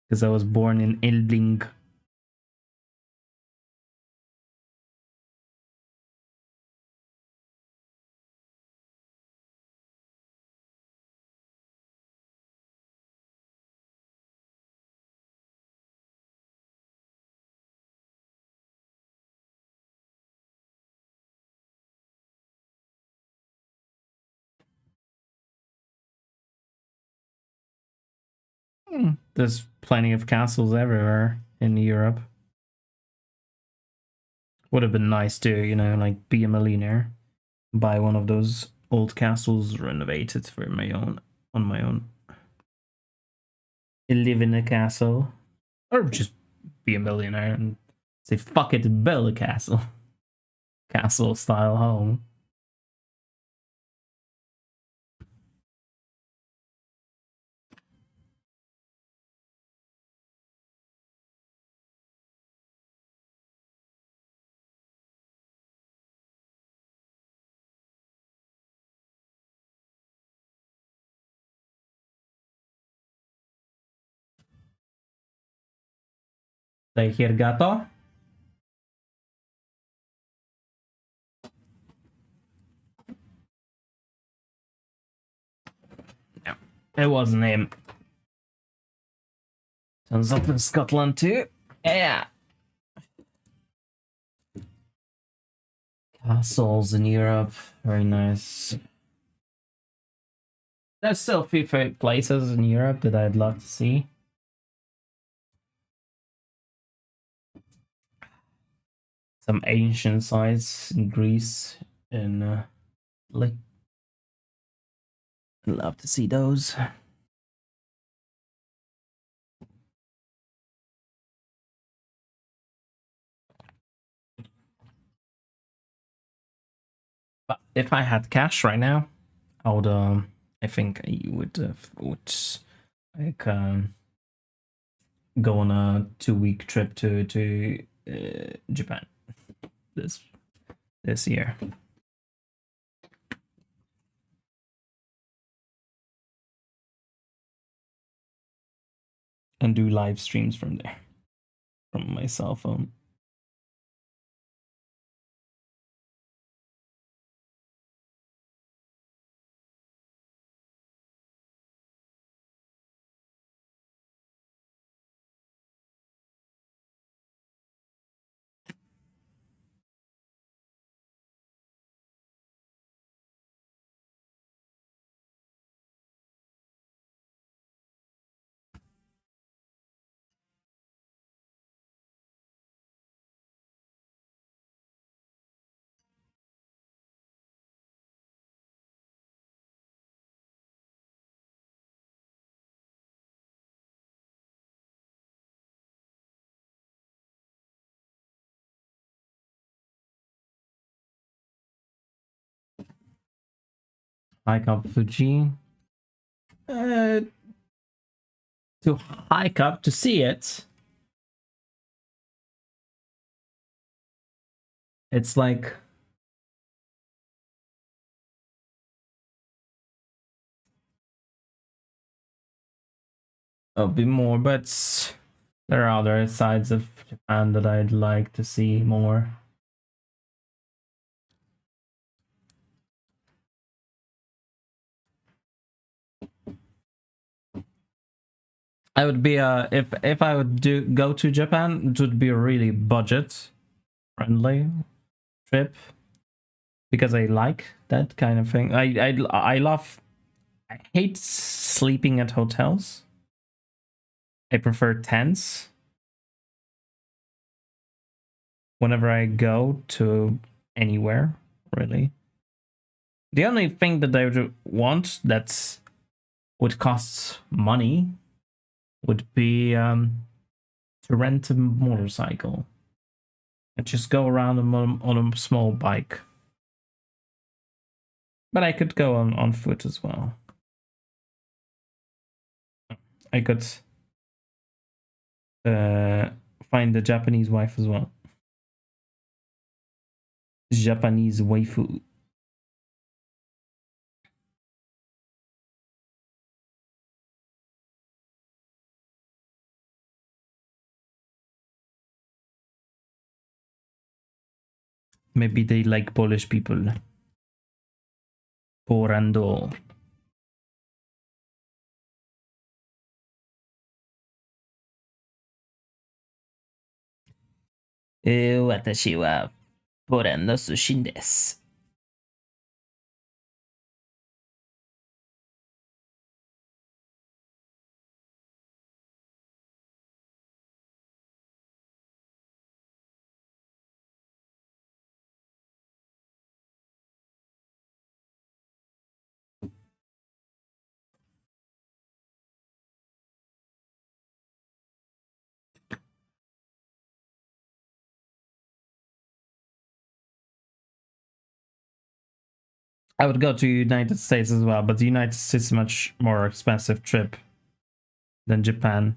because I was born in Elding. There's plenty of castles everywhere in Europe. Would have been nice to, you know, like be a millionaire, buy one of those old castles, renovate it for my own, on my own. Live in a castle, or just be a millionaire and say fuck it, build a castle, castle style home. Stay here, gato. Yeah, it wasn't him. Turns up in Scotland too. Yeah. Castles in Europe, very nice. There's still a few places in Europe that I'd love to see. Some ancient sites in Greece and like, I'd love to see those. But if I had cash right now, I would. I think I would like go on a 2-week trip to Japan this year. And do live streams from there, from my cell phone. Hike up Fuji. To hike up to see it. It's like a bit more, but there are other sides of Japan that I'd like to see more. I would be if I would go to Japan, it would be a really budget friendly trip because I like that kind of thing. I hate sleeping at hotels. I prefer tents whenever I go to anywhere, really. The only thing that I would want that would cost money would be to rent a motorcycle and just go around on a small bike. But I could go on foot as well. I could find a Japanese wife as well. Japanese waifu. Maybe they like Polish people. Porando. 私はポーランド出身です。I would go to United States as well, but the United States is a much more expensive trip than Japan.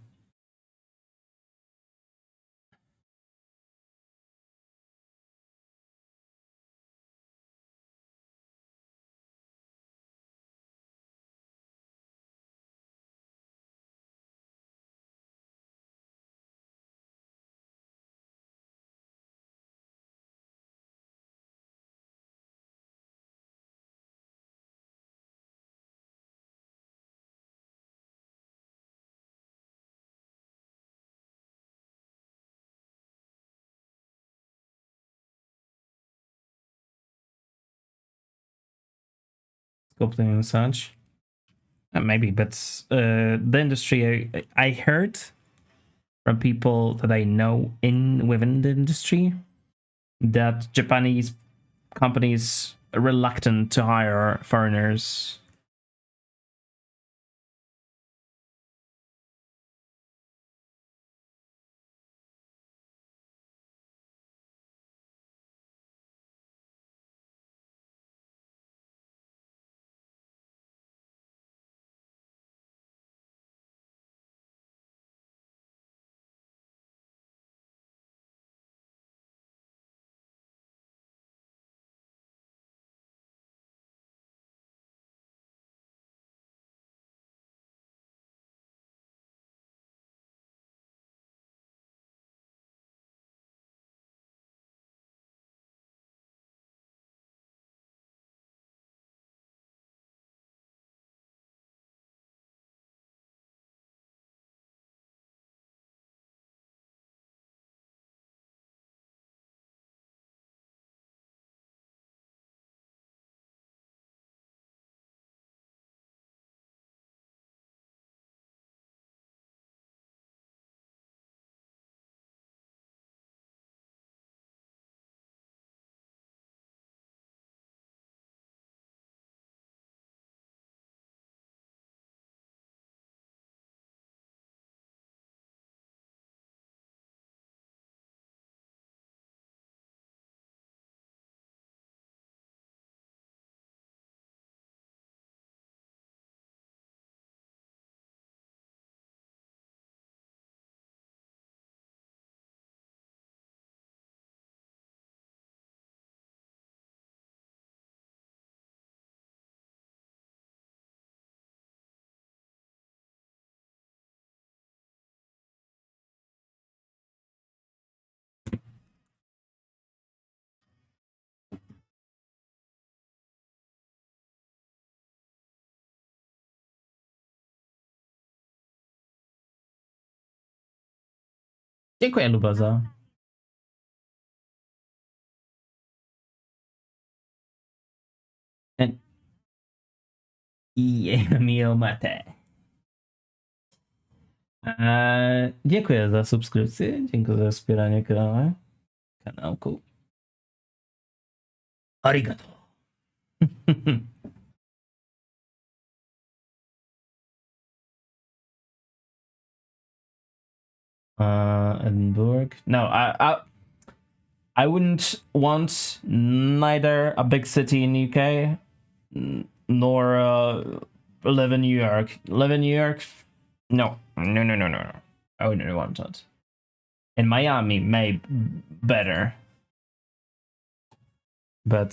Sculpting and such. Maybe, but the industry, I heard from people that I know within the industry that Japanese companies are reluctant to hire foreigners. Dziękuję, Lubaza. I mio mate. Dziękuję za subskrypcję, dziękuję za wspieranie kanałku. Arigato. Edinburgh. No, I wouldn't want neither a big city in UK nor live in New York. Live in New York? No. I wouldn't want that. In Miami, maybe better. But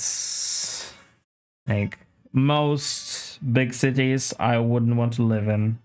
like most big cities, I wouldn't want to live in.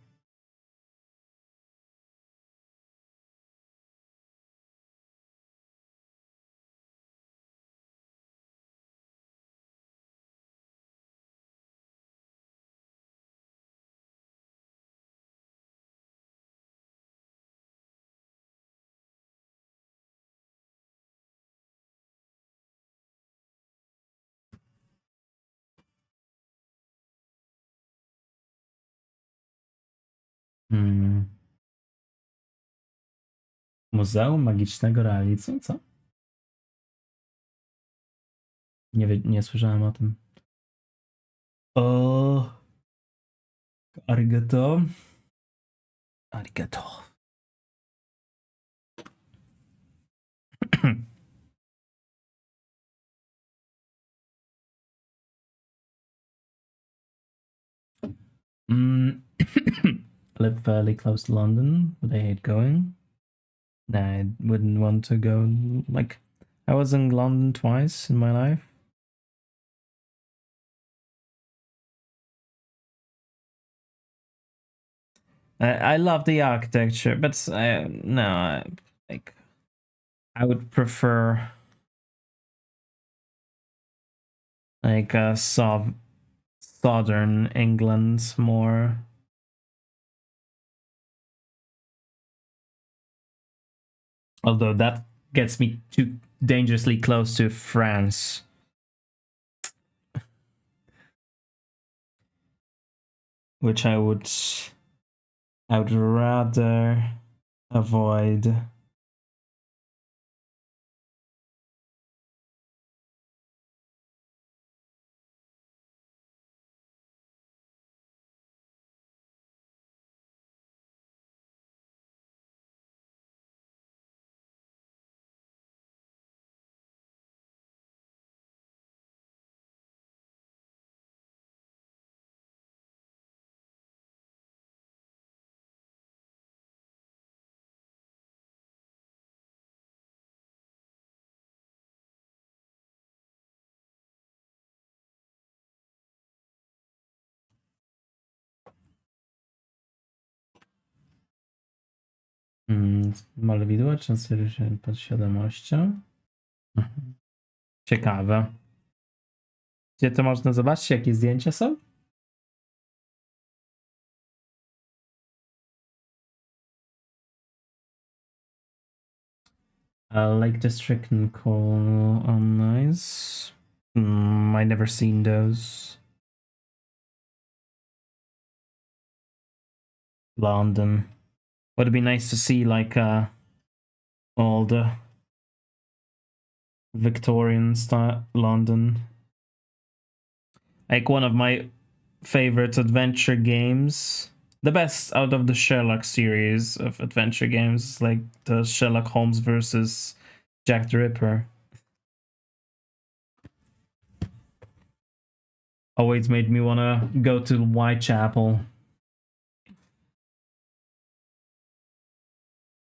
Muzeum Magicznego Realizmu? Co? Nie słyszałem o tym. O, arigato. Arigato. I live fairly close to London, but I hate going. I wouldn't want to go. Like, I was in London twice in my life. I love the architecture, but no, like, I would prefer like southern England more. Although that gets me too dangerously close to France. Which I would rather avoid. Malowidła często się podświadomością. Ciekawe. Gdzie to można zobaczyć? Jakie zdjęcia są? Lake District and Coal on nice. I never seen those. London. Would it be nice to see like all the Victorian style London? Like one of my favorite adventure games. The best out of the Sherlock series of adventure games, like the Sherlock Holmes versus Jack the Ripper. Always made me want to go to Whitechapel.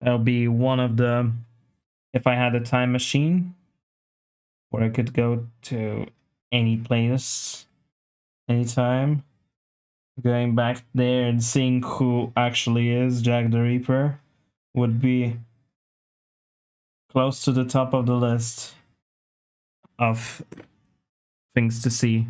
That'll be one of the, if I had a time machine where I could go to any place, anytime, going back there and seeing who actually is Jack the Ripper would be close to the top of the list of things to see.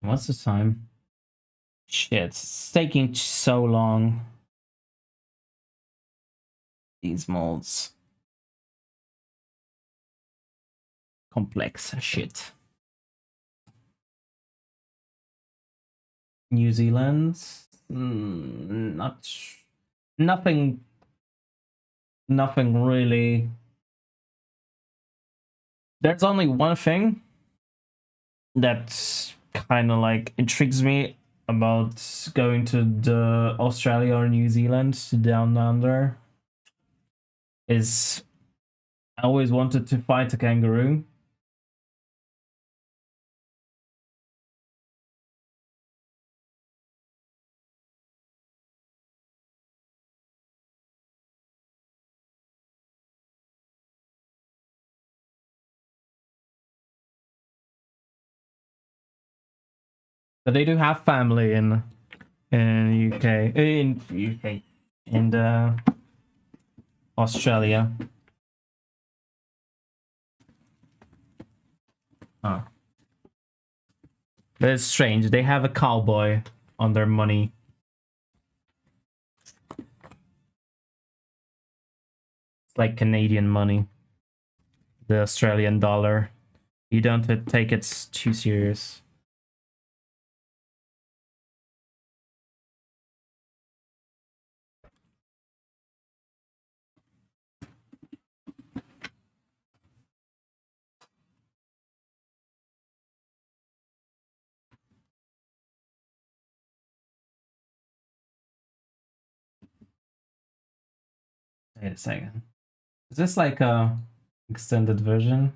What's the time? Shit, it's taking so long. These molds. Complex shit. New Zealand? Nothing really. There's only one thing that kind of like intrigues me about going to the Australia or New Zealand down under is I always wanted to fight a kangaroo. But they do have family in UK in Australia. Oh. But it's strange. They have a cowboy on their money. It's like Canadian money. The Australian dollar. You don't take it too serious. Wait a second. Is this like a extended version?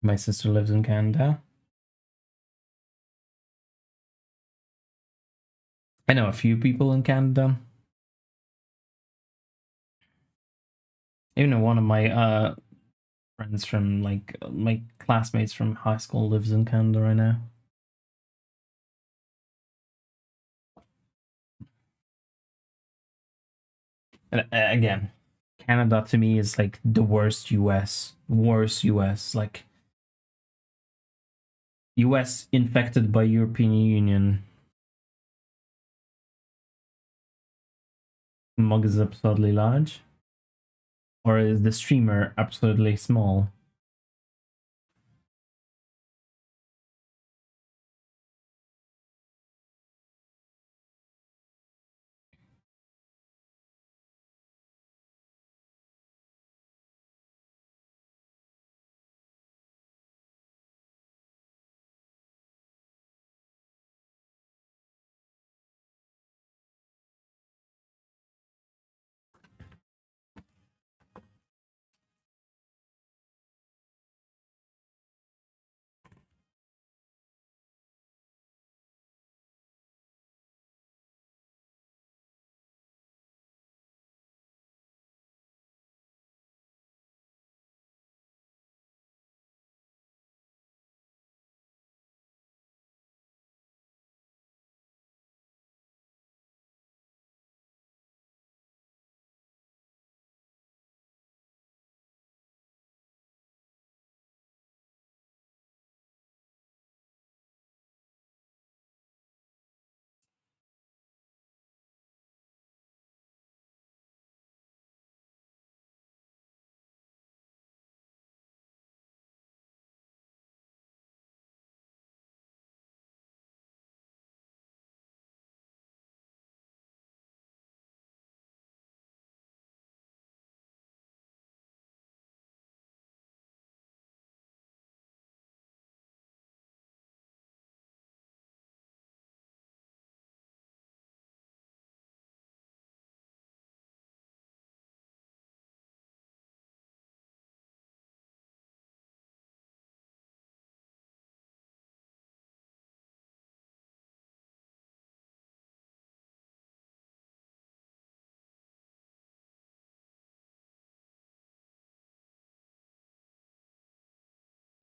My sister lives in Canada. I know a few people in Canada. Even one of my friends from like my classmates from high school lives in Canada right now. And again, Canada to me is like the worst US. Worst US. Like US infected by European Union. Mug is absurdly large. Or is the streamer absolutely small?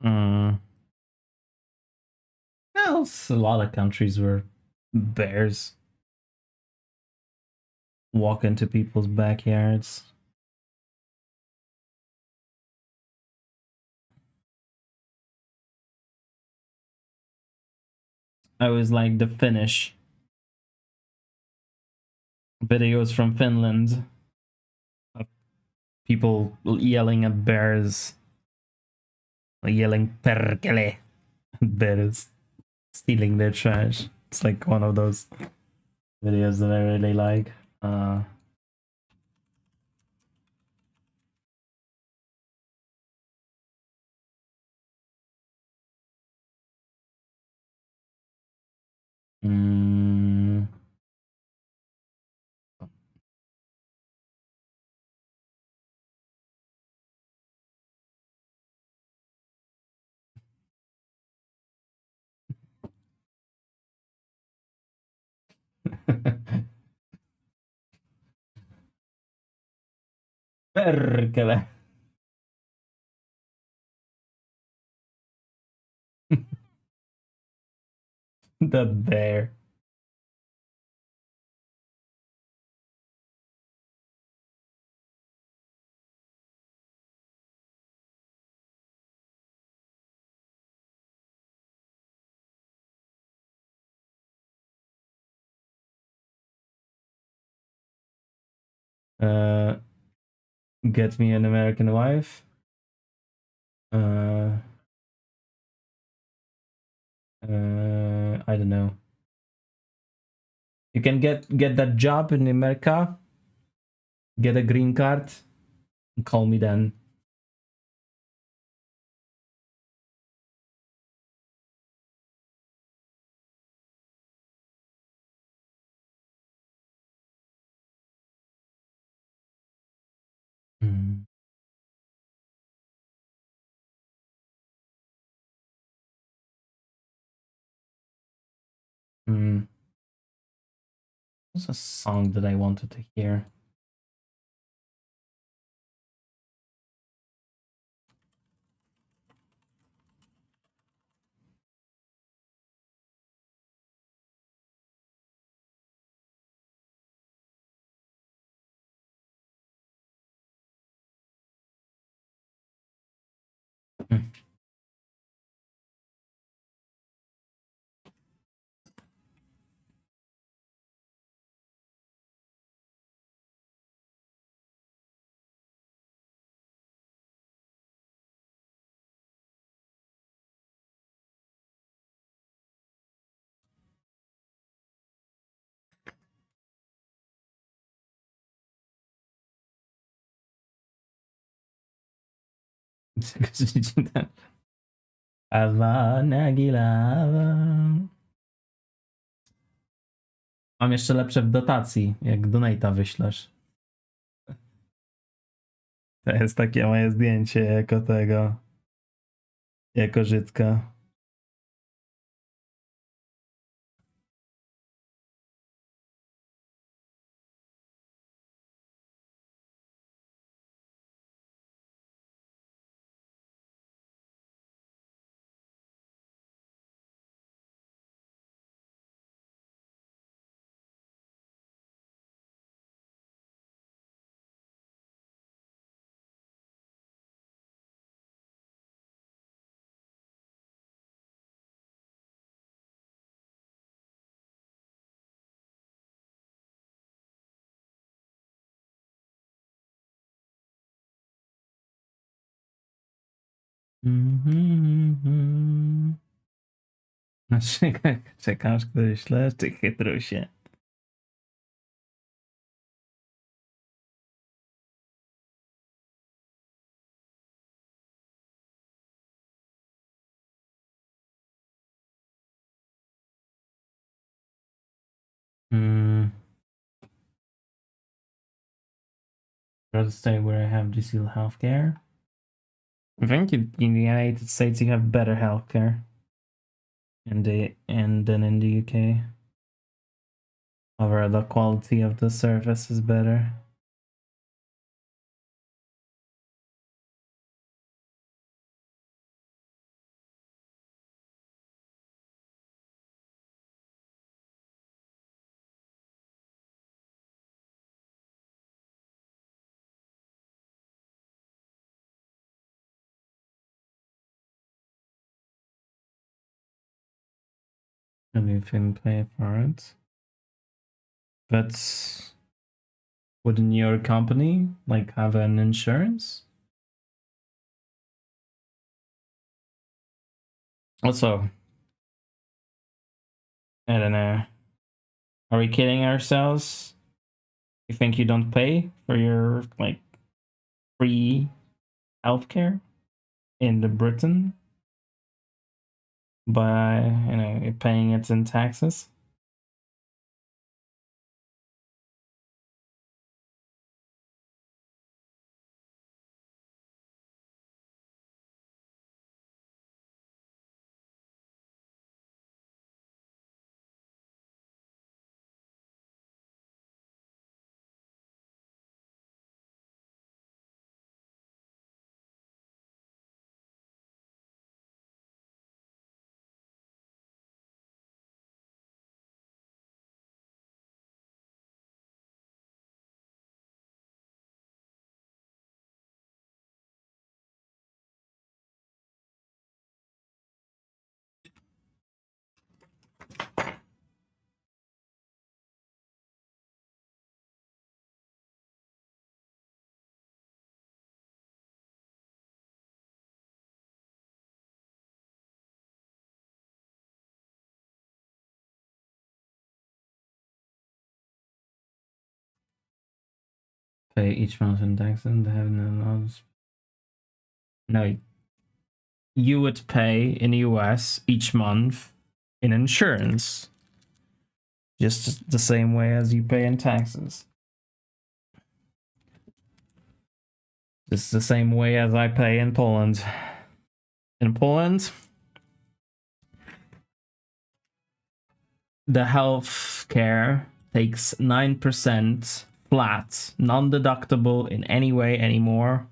Hmm. Well, a lot of countries where bears walk into people's backyards. I always like the Finnish videos from Finland of people yelling at bears, yelling perkele at bears, stealing their trash. It's like one of those videos that I really like. Mm. Perkele. That bear. Uh, get me an American wife. I don't know. You can get that job in America, get a green card, and call me then. Mm. Mm. What's a song that I wanted to hear? Mm. Awa nagilawa. Mam jeszcze lepsze w dotacji, jak donate'a wyślesz. To jest takie moje zdjęcie jako tego, jako Żydka. Czekasz, który śle, ty chytrusie. Mm. Rather stay where I have digital healthcare. I think in the United States you have better healthcare, and than in the UK. However, the quality of the service is better. and you can pay for it. But wouldn't your company like have an insurance? Also, I don't know. Are we kidding ourselves? You think you don't pay for your like free healthcare in the Britain by you're paying it in taxes? Pay each month in taxes and have no. No, you would pay in the US each month in insurance, just the same way as you pay in taxes. It's the same way as I pay in Poland. In Poland, the health care takes 9% flat, non-deductible in any way anymore.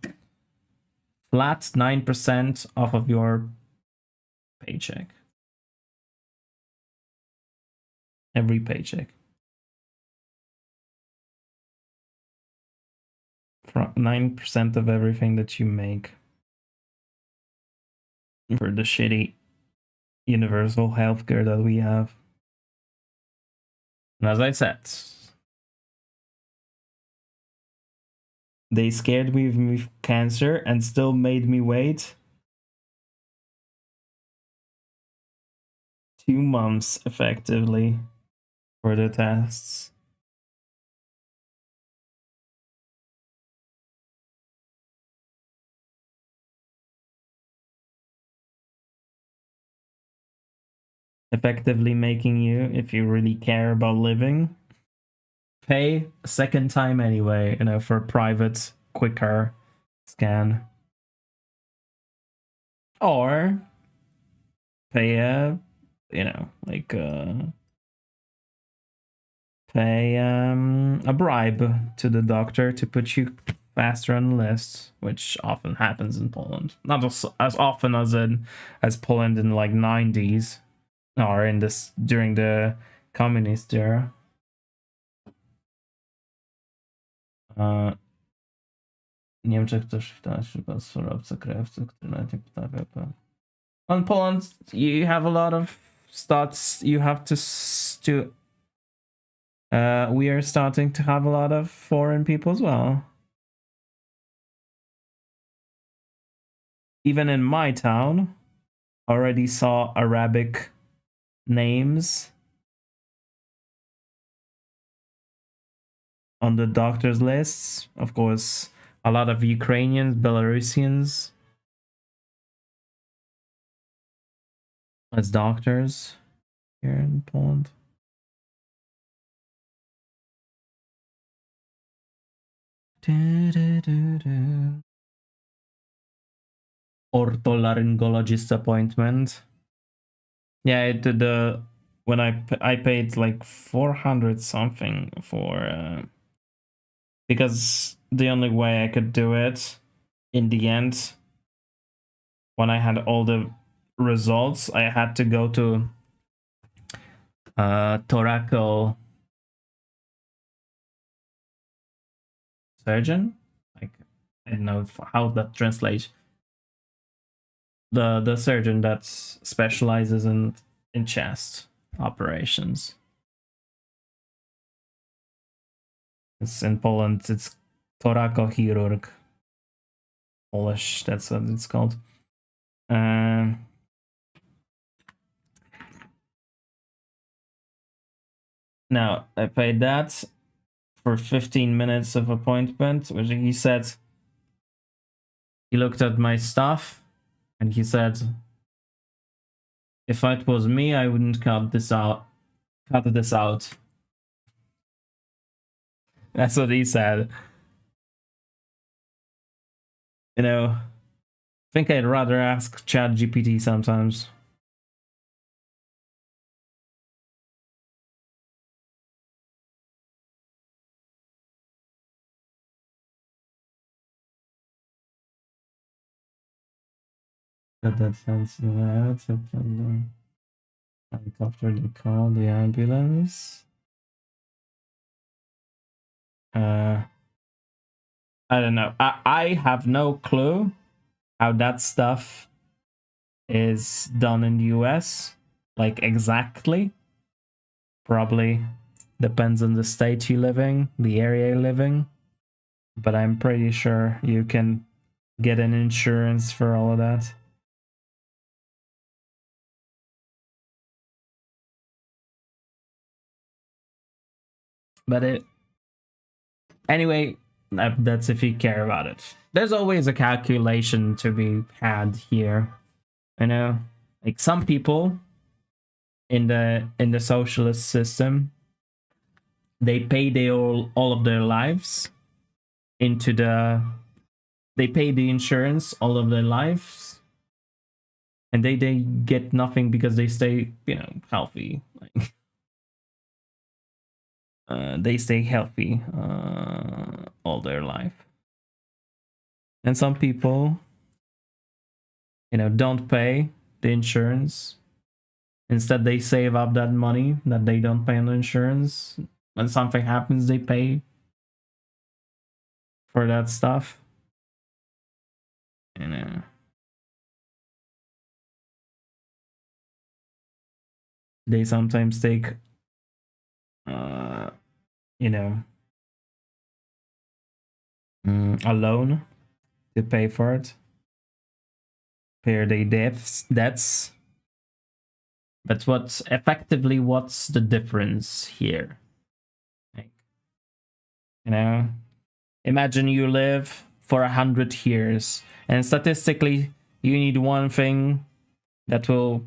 Flat 9% off of your paycheck. Every paycheck. 9% of everything that you make. For the shitty universal healthcare that we have. And as I said, they scared me with cancer and still made me wait 2 months effectively for the tests. Effectively making you, if you really care about living, pay a second time anyway, for a private, quicker scan. Or pay pay a bribe to the doctor to put you faster on the list, which often happens in Poland. Not as often as Poland in like 90s or in this during the communist era. W Niemczech też chyba surowce krewcy, które nawet nie potrafią. In Poland, you have a lot of stats. You have to. We are starting to have a lot of foreign people as well. Even in my town, already saw Arabic names on the doctors' lists. Of course, a lot of Ukrainians, Belarusians as doctors here in Poland. Ortolaryngologist appointment. Yeah, I did when I paid like 400 something for because the only way I could do it in the end, when I had all the results, I had to go to thoracic surgeon. Like, I don't know how that translates. The surgeon that specializes in chest. operations. It's in Poland, it's thoracochirurg. Polish, that's what it's called. Now, I paid that for 15 minutes of appointment, which he said, he looked at my stuff and he said, if it was me, I wouldn't cut this out. Cut this out. That's what he said. You know, I think I'd rather ask ChatGPT sometimes. But that sounds loud. Helicopter to call the ambulance. I don't know. I have no clue how that stuff is done in the US. Like exactly. Probably depends on the state you live in, the area you live in. But I'm pretty sure you can get an insurance for all of that. But anyway, that's if you care about it. There's always a calculation to be had here. You know, like some people in the socialist system, they pay all of their lives into they pay the insurance all of their lives, and they get nothing because they stay, you know, healthy. Like they stay healthy all their life. And some people, you know, don't pay the insurance. Instead, they save up that money that they don't pay on the insurance. When something happens, they pay for that stuff. You know. They sometimes take, you know, a loan to pay for it. Pay their debts. But what's the difference here? Like, you know, imagine you live for 100 years, and statistically, you need one thing that will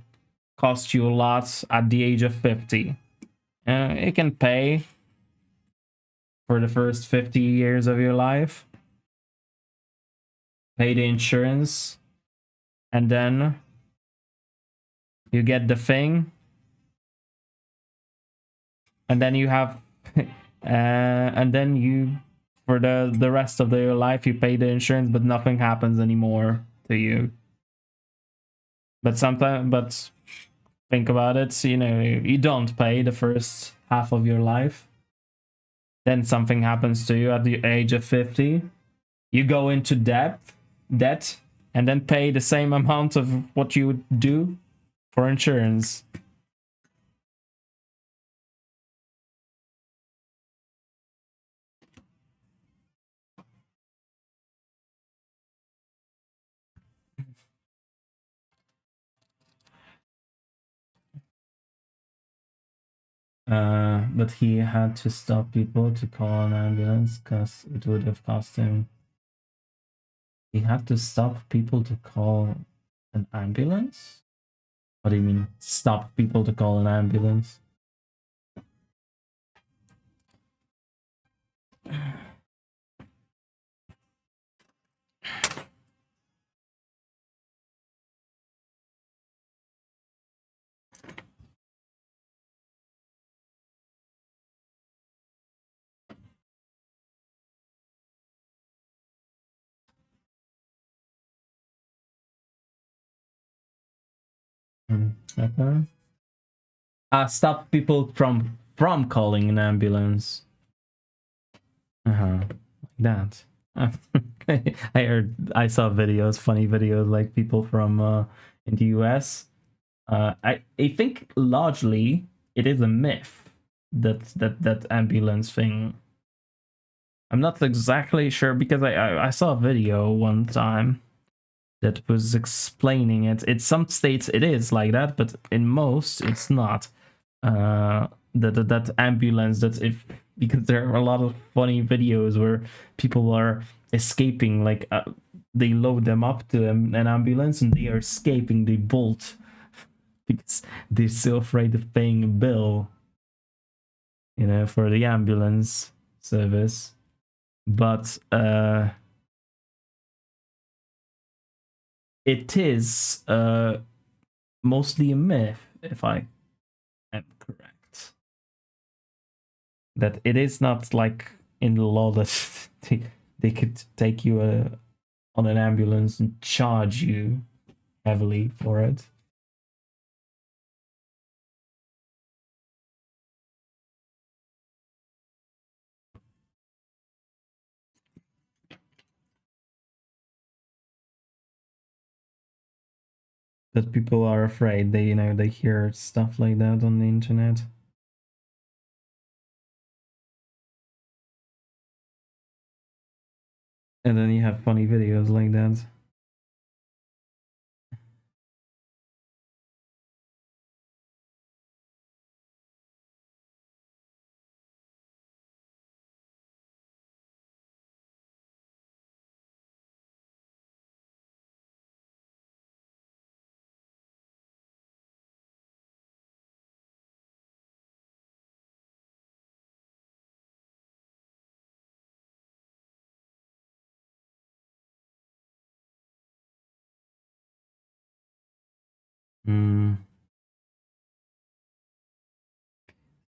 cost you a lot at the age of 50. You can pay for the first 50 years of your life, pay the insurance, and then you get the thing, and then you have and then you, for the rest of your life, you pay the insurance, but nothing happens anymore to you. But think about it, you know, you don't pay the first half of your life, then something happens to you at the age of 50, you go into debt, and then pay the same amount of what you would do for insurance. But he had to stop people to call an ambulance because it would have cost him. He had to stop people to call an ambulance? What do you mean, stop people to call an ambulance? Okay. Stop people from calling an ambulance. Like that. I saw videos, funny videos, like people from in the US. I think largely it is a myth that ambulance thing. I'm not exactly sure because I saw a video one time that was explaining it. In some states it is like that, but in most it's not. That ambulance, that if, because there are a lot of funny videos where people are escaping, like they load them up to an ambulance and they are escaping, they bolt because they're so afraid of paying a bill, you know, for the ambulance service. But it is mostly a myth, if I am correct. That it is not like in the law that they could take you on an ambulance and charge you heavily for it. That people are afraid. They, you know, they hear stuff like that on the internet. And then you have funny videos like that.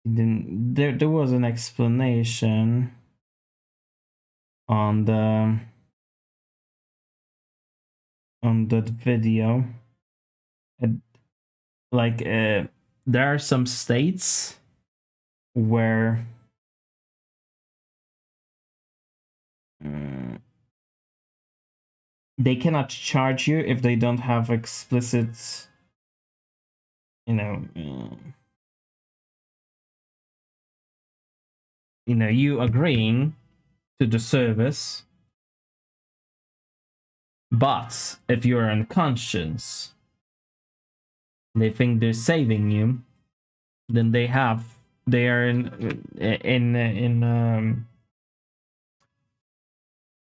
Then there was an explanation on that video. Like there are some states where they cannot charge you if they don't have explicit, you know, you agreeing to the service. But if you're unconscious, they think they're saving you, then they are in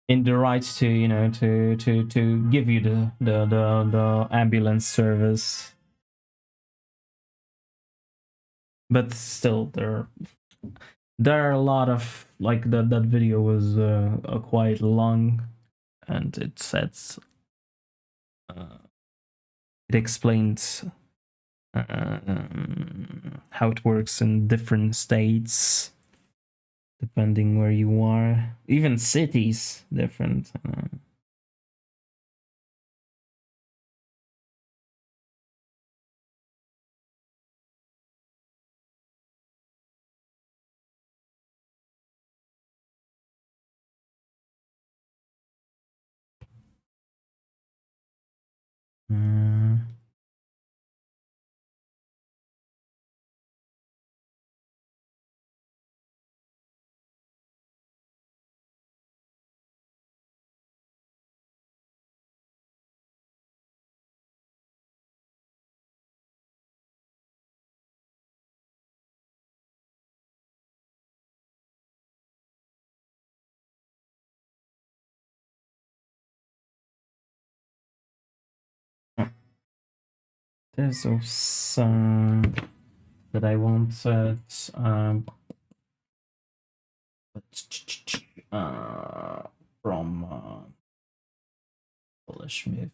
the rights to, you know, to give you the ambulance service. But still, there are a lot of, like, that video was quite long, and it says it explains how it works in different states, depending where you are, even cities different. There's also that I wanted from Polish myth.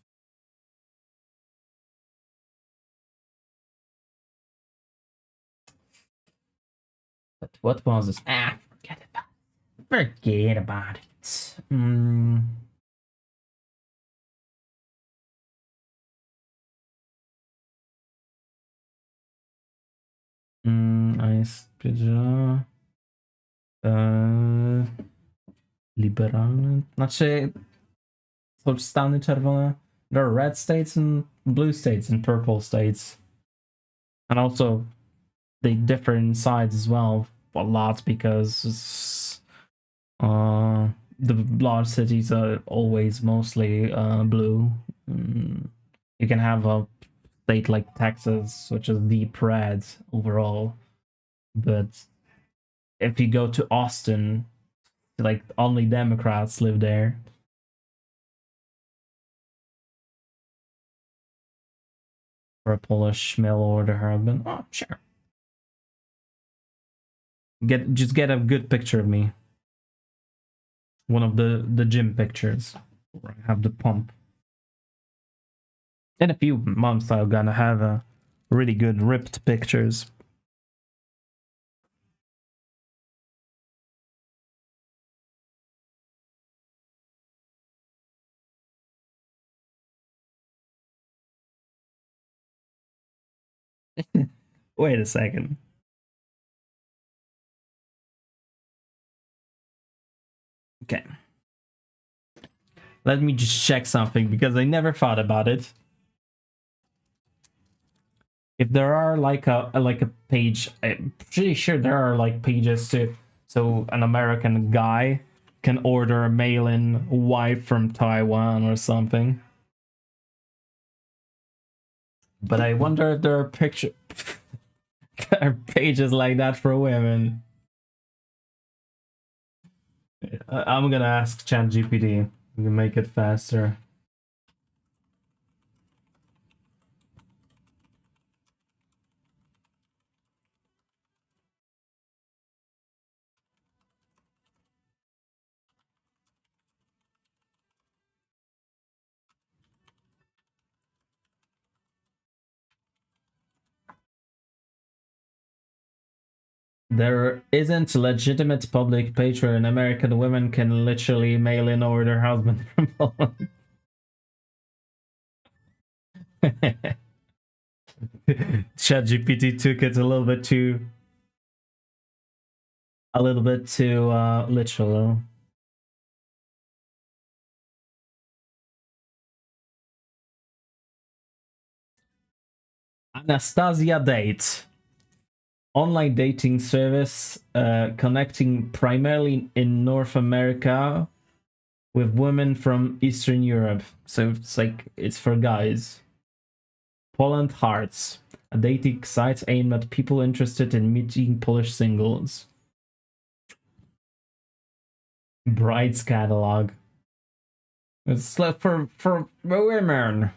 But what was this? Forget about it. Liberalny. Znaczy, są stany czerwone. There are red states and blue states and purple states. And also they differ in size as well a lot because the large cities are always mostly blue. You can have a state like Texas, which is deep red overall, but if you go to Austin, like only Democrats live there. For a Polish mail order husband. Oh, sure. Just get a good picture of me. One of the gym pictures. Where I have the pump. In a few months, I'm gonna have a really good ripped pictures. Wait a second. Okay. Let me just check something because I never thought about it. If there are like a page, I'm pretty sure there are like pages to so an American guy can order a mail-in wife from Taiwan or something. But I wonder if there are there are pages like that for women. I'm gonna ask ChatGPT to make it faster. There isn't a legitimate public page where an American woman can literally mail in or their husband from Poland. ChatGPT took it a little bit too literal. Anastasia Date. Online dating service connecting primarily in North America with women from Eastern Europe. So it's like it's for guys. Poland Hearts, a dating site aimed at people interested in meeting Polish singles. Brides catalog. It's for women.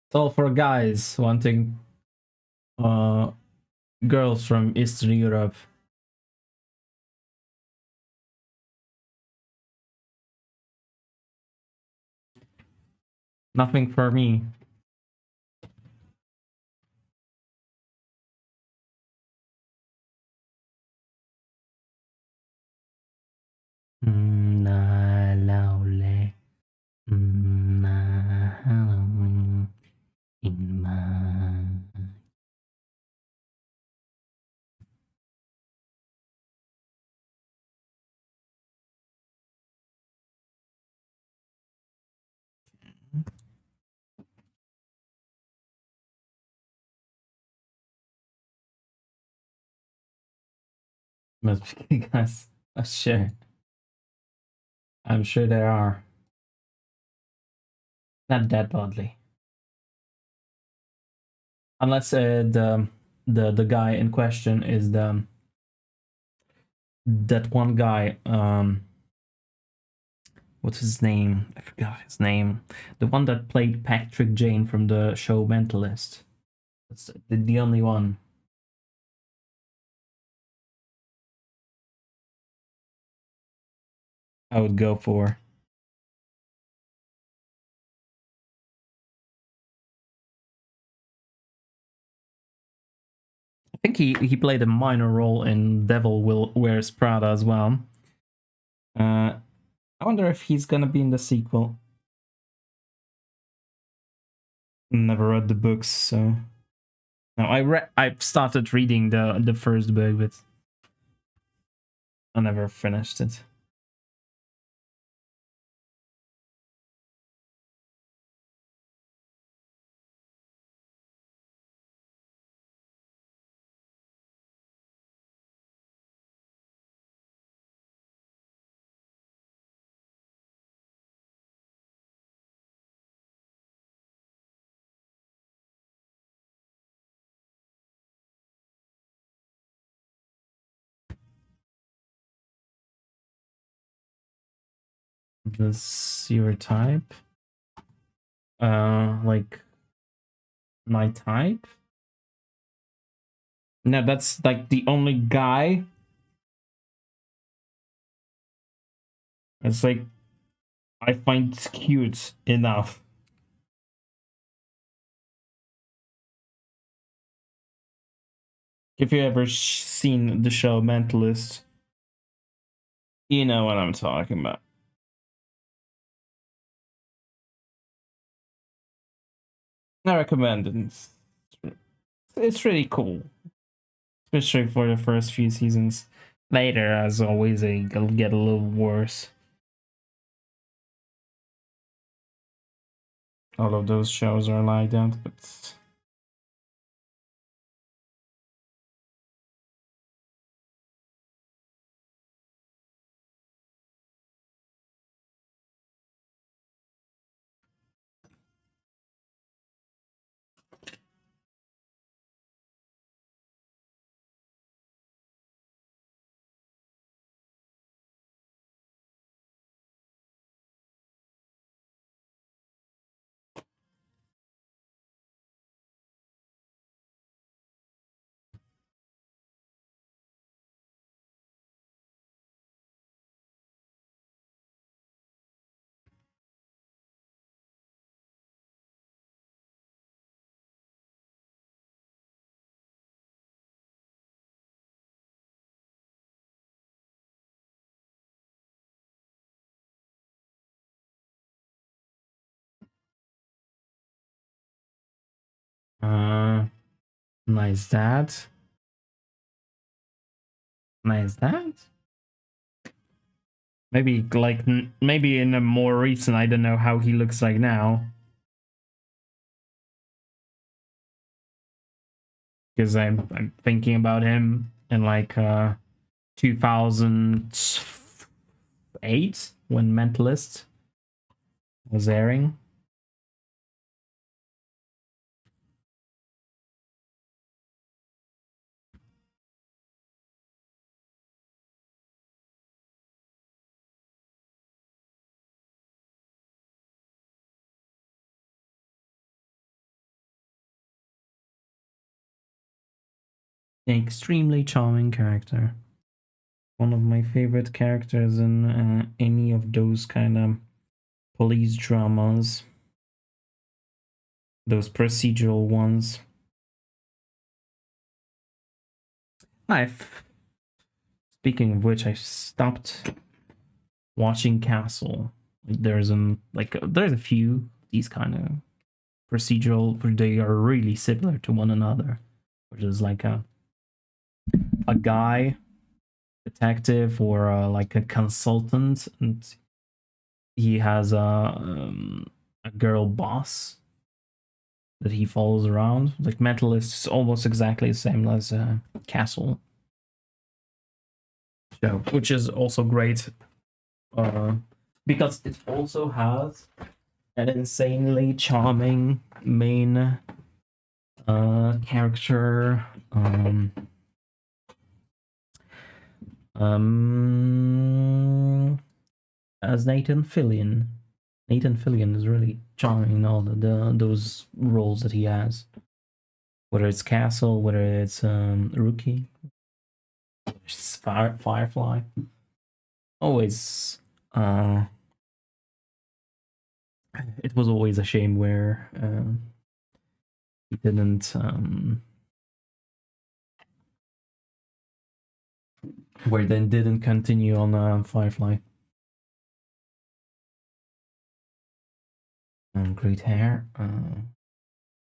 It's all for guys wanting uh girls from Eastern Europe. Nothing for me. In my must be guys. Oh, sure. I'm sure there are. Not that badly. Unless the guy in question is that one guy what's his name? I forgot his name. The one that played Patrick Jane from the show Mentalist. That's the only one. I would go for. I think he played a minor role in Devil Wears Prada as well. I wonder if he's gonna be in the sequel. Never read the books, so no. I started reading the first book, but I never finished it. This your type? Like my type? No, that's like the only guy. It's like I find cute enough. If you ever seen the show Mentalist, you know what I'm talking about. I recommend it. It's really cool, especially for the first few seasons. Later, as always, it'll get a little worse. All of those shows are like that, but nice dad. Nice dad. Maybe like maybe in a more recent, I don't know how he looks like now. Because I'm thinking about him in like 2008 when Mentalist was airing. An extremely charming character. One of my favorite characters in any of those kind of police dramas. Those procedural ones. Speaking of which, I stopped watching Castle. There's a few these kind of procedural, but they are really similar to one another. Which is like a guy detective or like a consultant, and he has a girl boss that he follows around. Like Mentalist is almost exactly the same as Castle show, which is also great because it also has an insanely charming main character. As Nathan Fillion. Nathan Fillion is really charming in all those roles that he has. Whether it's Castle, whether it's Rookie, Firefly. Always, it was always a shame where he didn't continue on Firefly. Great hair.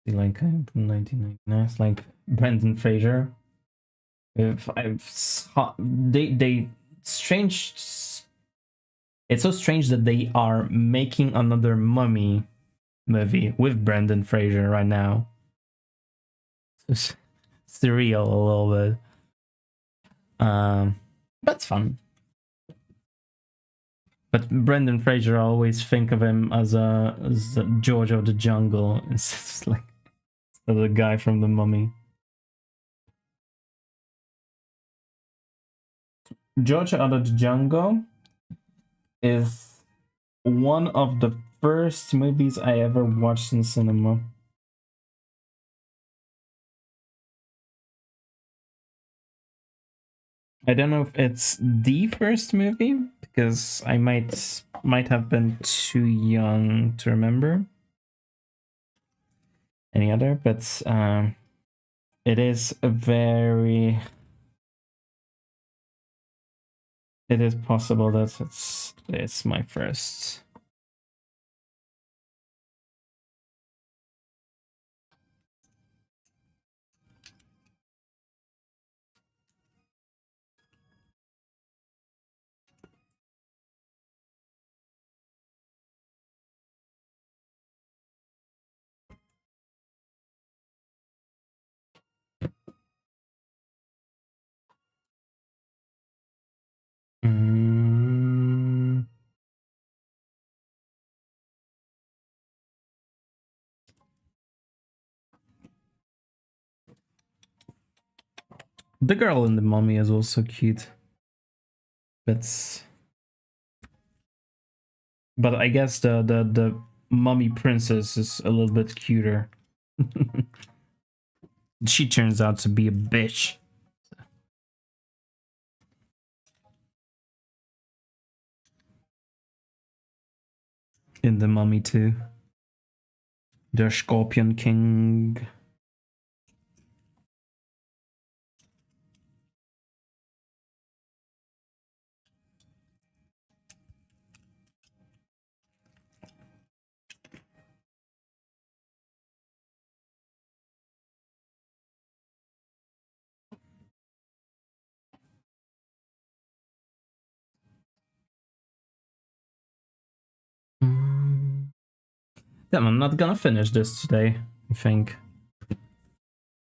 Like 1999, it's like Brendan Fraser. If they strange. It's so strange that they are making another Mummy movie with Brendan Fraser right now. It's surreal a little bit. That's fun. But Brendan Fraser, I always think of him as a George of the Jungle. It's like the guy from the Mummy. George of the Jungle is one of the first movies I ever watched in cinema. I don't know if it's the first movie because I might have been too young to remember any other, but it is a very. It is possible that it's my first. Mm. The girl in the mummy is also cute, but I guess the mummy princess is a little bit cuter. She turns out to be a bitch. In the mummy too. The Scorpion King. Damn, I'm not gonna finish this today, I think.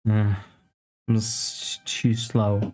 I'm just too slow.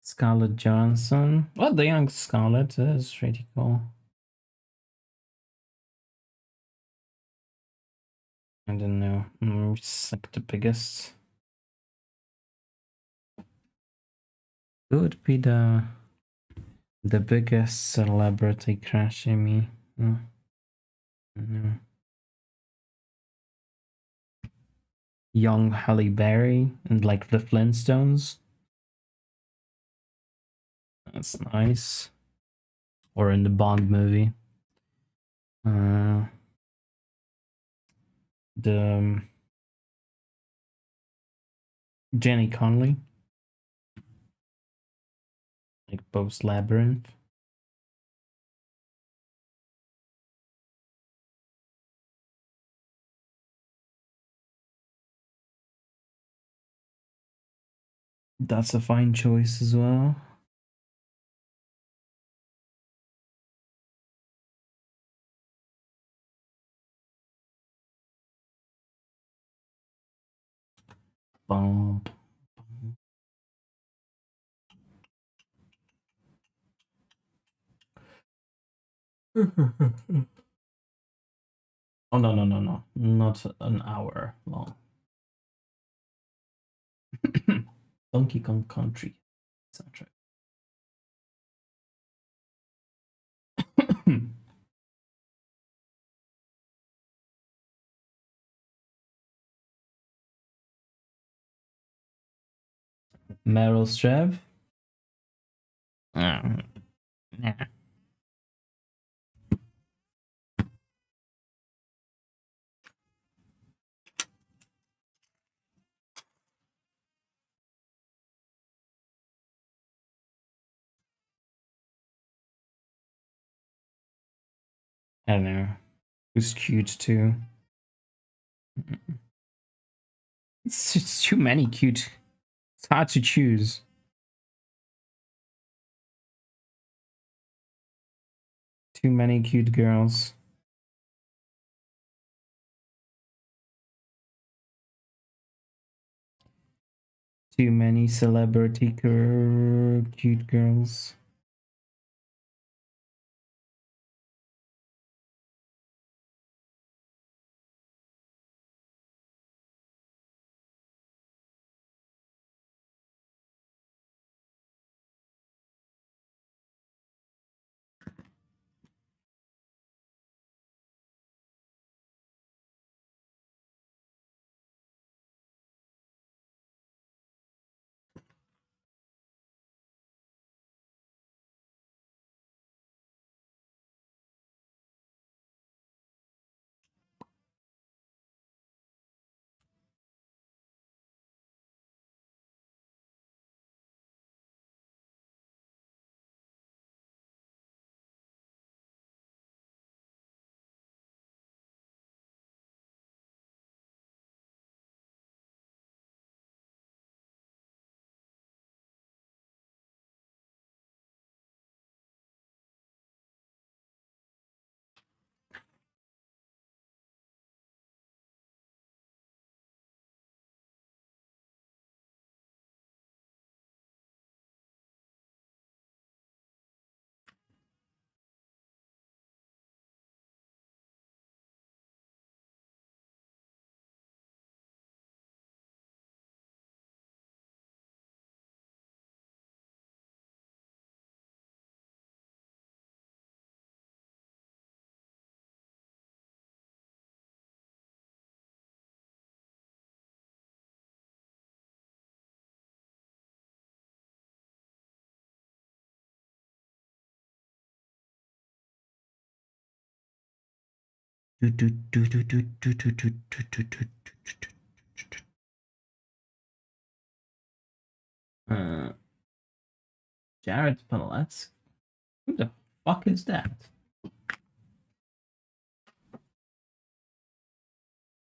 Scarlett Johansson. Well, the young Scarlett is pretty cool. I don't know. It's like the biggest. Who would be the biggest celebrity crushing me? No. Young Halle Berry and like the Flintstones. That's nice. Or in the Bond movie. The Jenny Conley. Like post Labyrinth. That's a fine choice as well. Bum. Oh no, not an hour long. Donkey Kong Country soundtrack. Meryl Streep. Yeah. I don't know. Who's cute too? It's too many cute. It's hard to choose. Too many cute girls. Too many celebrity cute girls. Jared Padalecki. Who the fuck is that?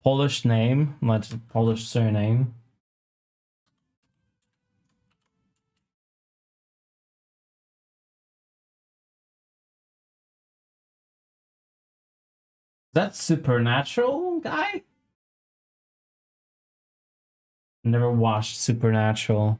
Polish name, like Polish surname. That Supernatural guy? Never watched Supernatural.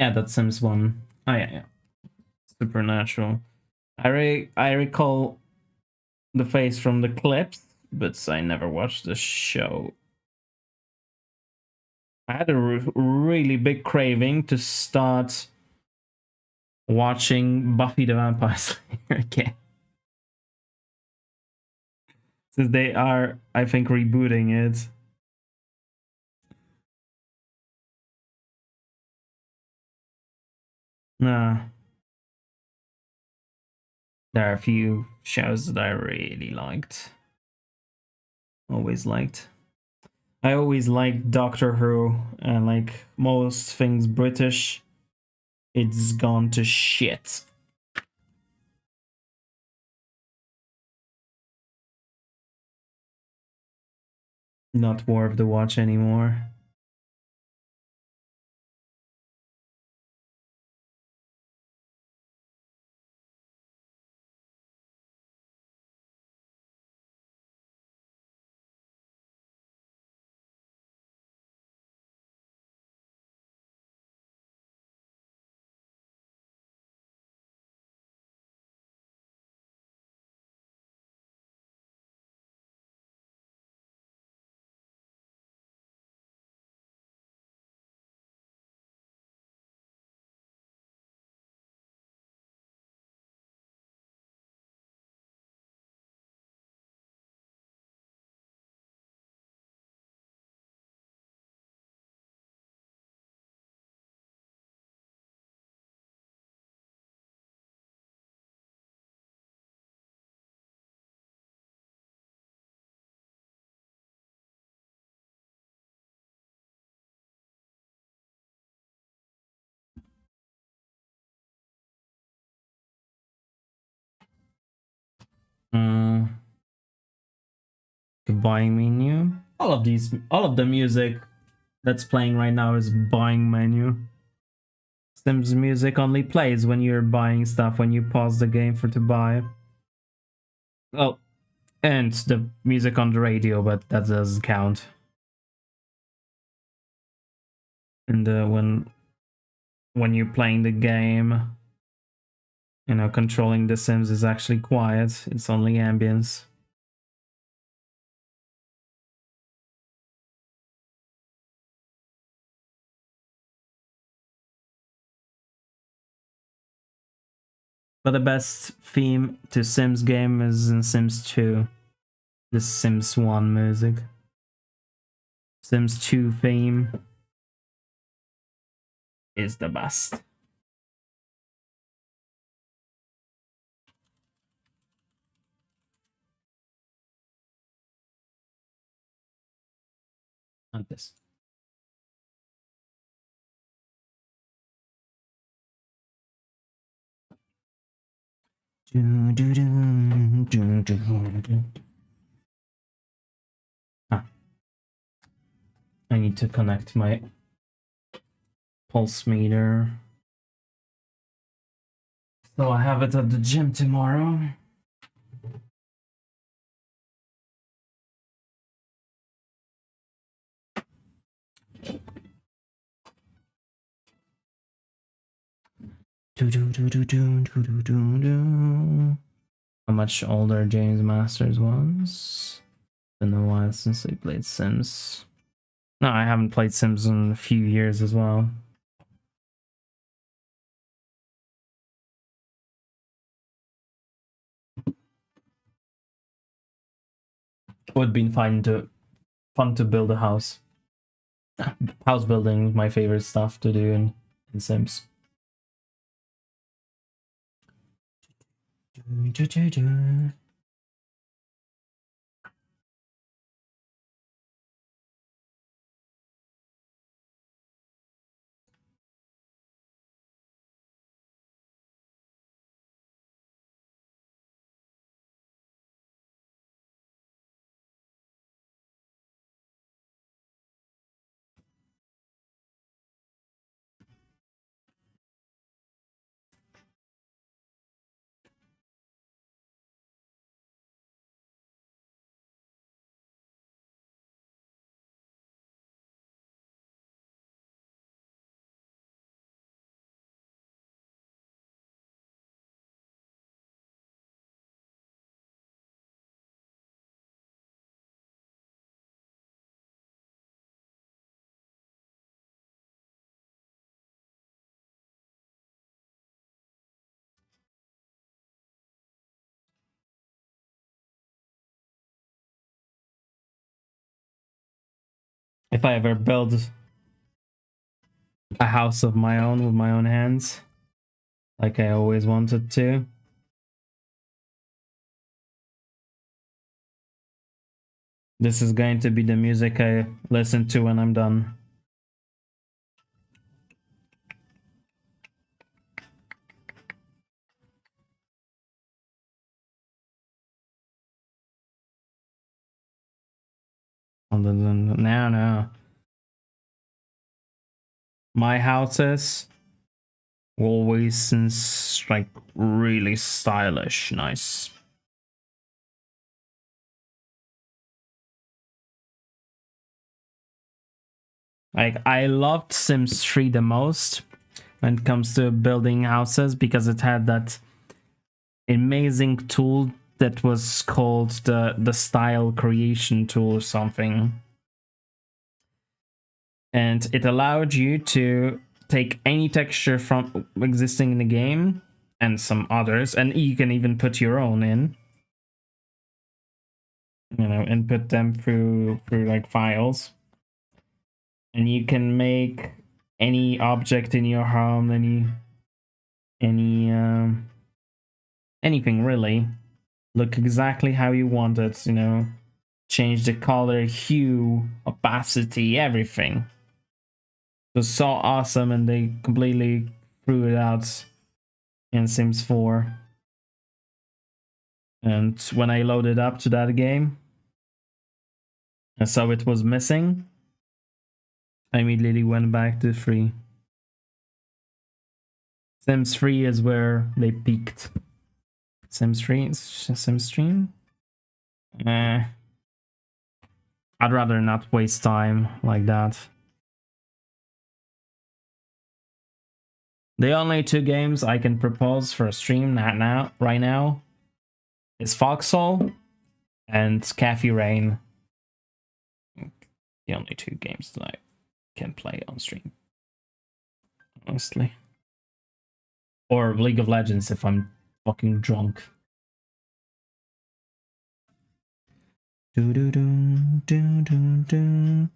Yeah, that Sims one. Oh yeah. Supernatural. I recall the face from the clips, but I never watched the show. I had a really big craving to start watching Buffy the Vampire Slayer again. Since they are, I think, rebooting it. Nah. There are a few shows that I really liked. Always liked. I always liked Doctor Who, and like most things British, it's gone to shit. Not worth the watch anymore. Buying menu. All of the music that's playing right now is buying menu. Sims music only plays when you're buying stuff, when you pause the game for to buy. Well, and the music on the radio, but that doesn't count. And when you're playing the game, you know, controlling the Sims is actually quiet. It's only ambience. But the best theme to Sims game is in Sims 2. The Sims 1 music. Sims 2 theme is the best. Not this. Ah. I need to connect my pulse meter. So I have it at the gym tomorrow. How much older James Masters was? Been a while since I played Sims. No, I haven't played Sims in a few years as well. Would have been fun to build a house. House building is my favorite stuff to do in Sims. If I ever build a house of my own with my own hands, like I always wanted to, this is going to be the music I listen to when I'm done. No. My houses always since like really stylish, nice. Like I loved Sims 3 the most when it comes to building houses because it had that amazing tool that was called the style creation tool or something. And it allowed you to take any texture from existing in the game and some others, and you can even put your own in, you know, input them through like files, and you can make any object in your home, anything really look exactly how you want it, you know, change the color, hue, opacity, everything. It was so awesome, and they completely threw it out in Sims 4. And when I loaded up to that game, and so it was missing, I immediately went back to 3. Sims 3 is where they peaked. Sims 3? Sims 3? I'd rather not waste time like that. The only 2 games I can propose for a stream right now is Foxhole and Cafe Rain. The only 2 games that I can play on stream, honestly. Or League of Legends if I'm fucking drunk. Do do do do do do.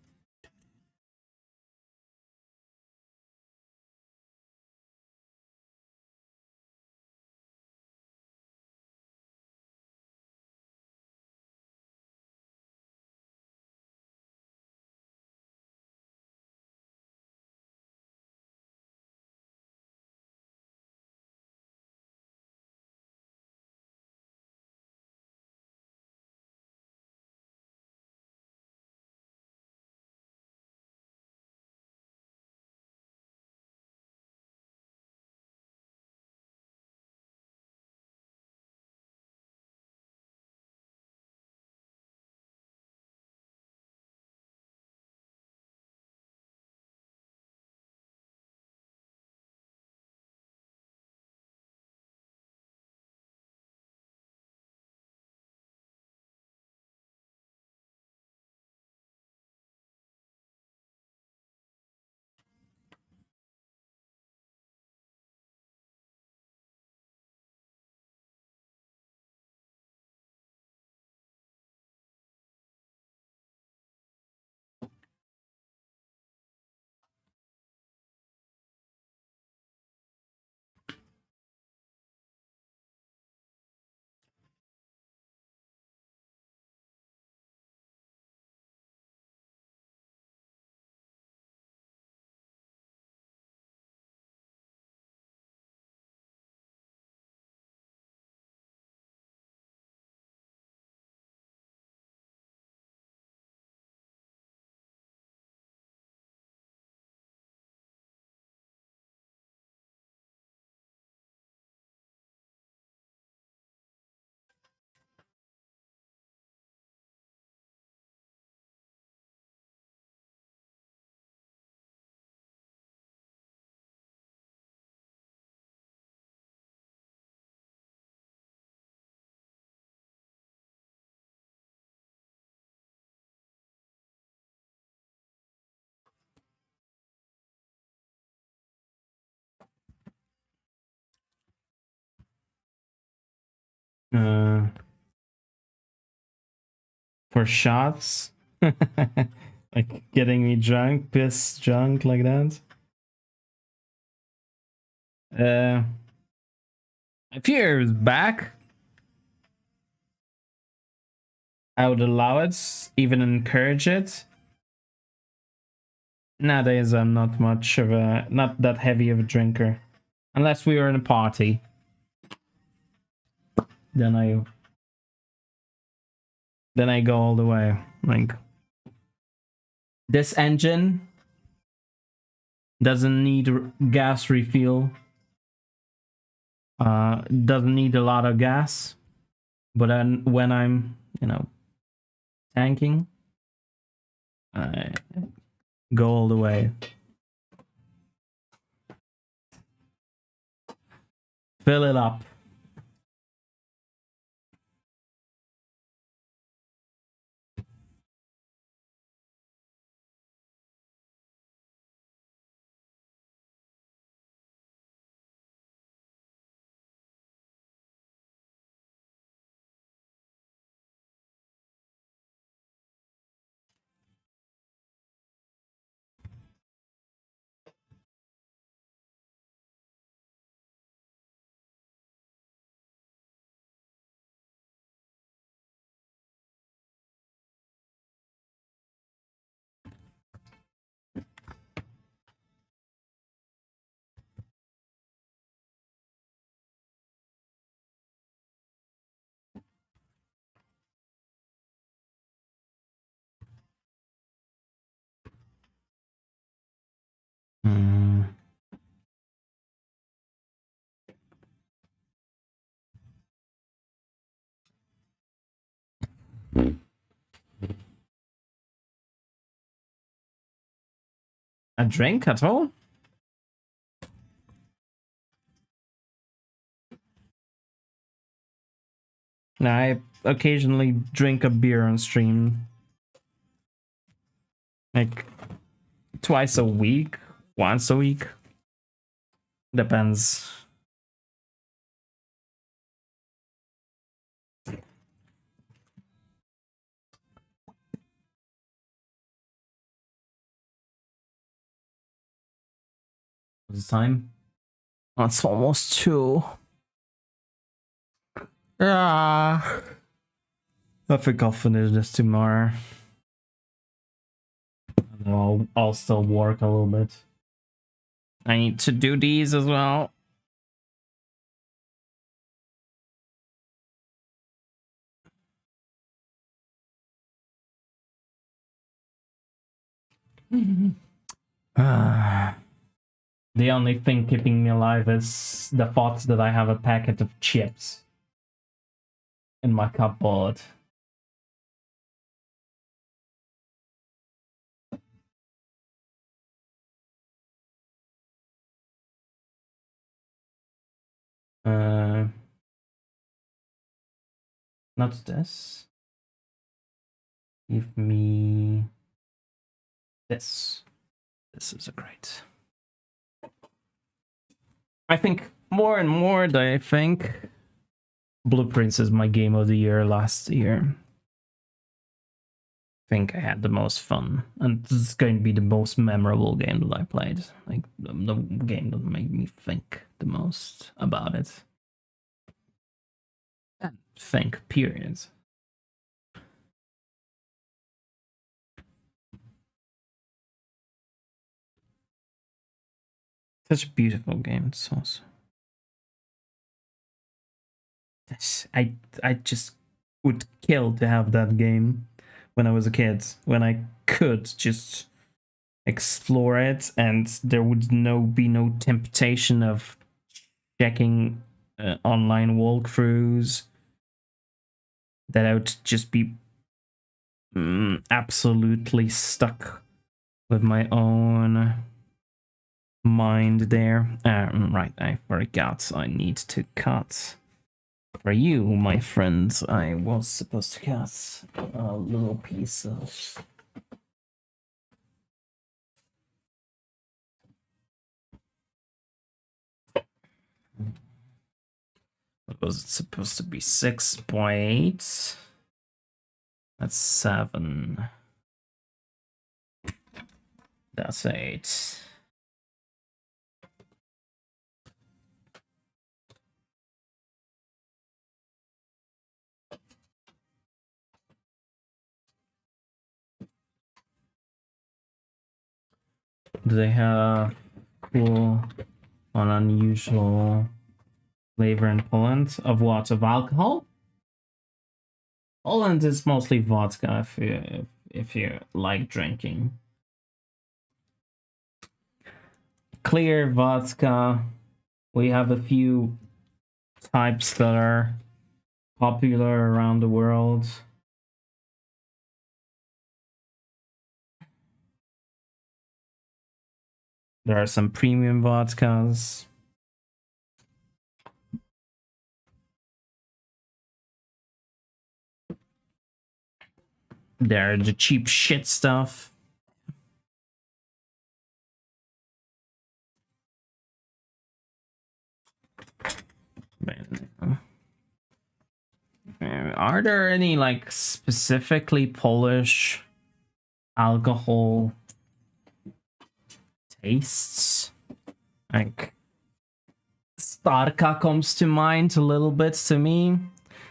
For shots, like getting me drunk, piss drunk like that. A few years back, I would allow it, even encourage it. Nowadays, I'm not that heavy of a drinker, unless we were in a party. Then I go all the way, like This engine doesn't need gas refuel. Doesn't need a lot of gas. But then when I'm, tanking, I go all the way. Fill it up. A drink at all? I occasionally drink a beer on stream. Like twice a week, once a week. Depends. What's the time? Oh, it's almost 2. Yeah. I think I'll finish this tomorrow. I'll still work a little bit. I need to do these as well. The only thing keeping me alive is the thought that I have a packet of chips in my cupboard. Not this. Give me this. This is a great. I think more and more that I think Blueprints is my game of the year last year. I think I had the most fun, and this is going to be the most memorable game that I played. Like the game that made me think the most about it. And think, period. Such a beautiful game. It's awesome. I just would kill to have that game when I was a kid, when I could just explore it and there would be no temptation of checking online walkthroughs, that I would just be absolutely stuck with my own mind there. Right, I forgot I need to cut. For you, my friends, I was supposed to cut a little piece of... What was it supposed to be? 6.8? That's 7. That's 8. Do they have cool or unusual flavor in Poland? Of what? Of alcohol? Poland is mostly vodka if you like drinking. clear vodka. We have a few types that are popular around the world. There are some premium vodkas. There are the cheap shit stuff. Are there any like specifically Polish alcohol tastes? Like Starka comes to mind a little bit to me.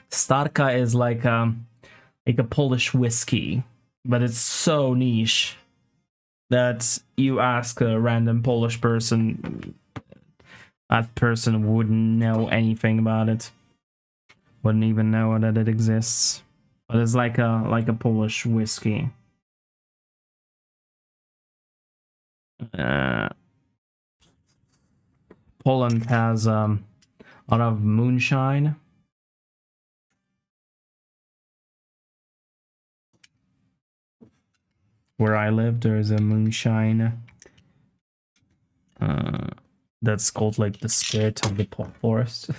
Starka is like a Polish whiskey, but it's so niche that you ask a random Polish person, that person wouldn't know anything about it. Wouldn't even know that it exists. But it's like a Polish whiskey. Poland has a lot of moonshine. Where I live, there's a moonshine that's called like the spirit of the forest.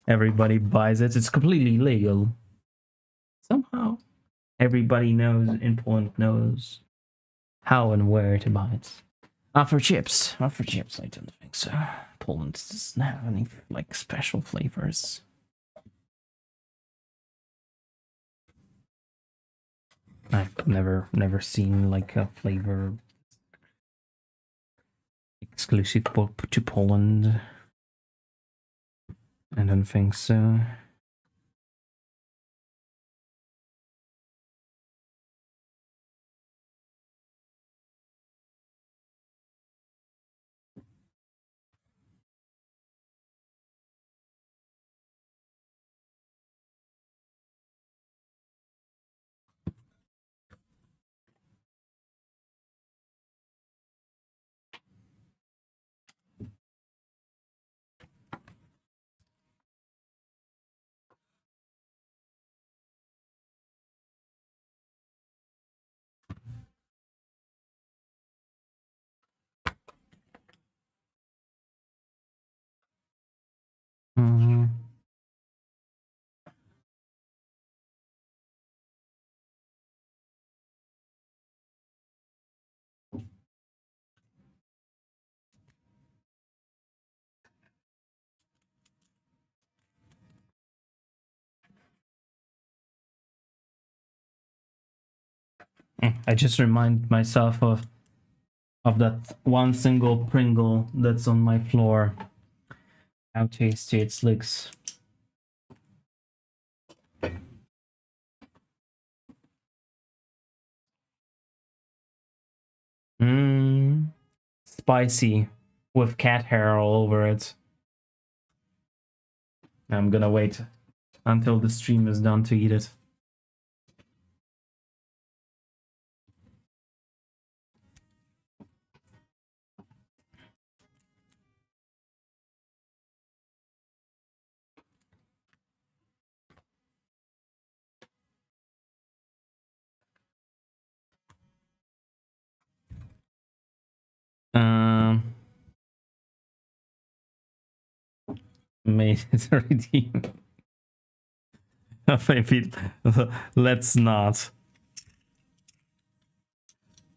Everybody buys it. It's completely legal. Somehow, everybody knows in Poland knows how and where to buy it. For chips, I don't think so. Poland doesn't have any like special flavors. I've never seen like a flavor exclusive to Poland. I don't think so. I just remind myself of that one single Pringle that's on my floor. How tasty it looks. Spicy with cat hair all over it. I'm gonna wait until the stream is done to eat it. Made it already. Maybe let's not.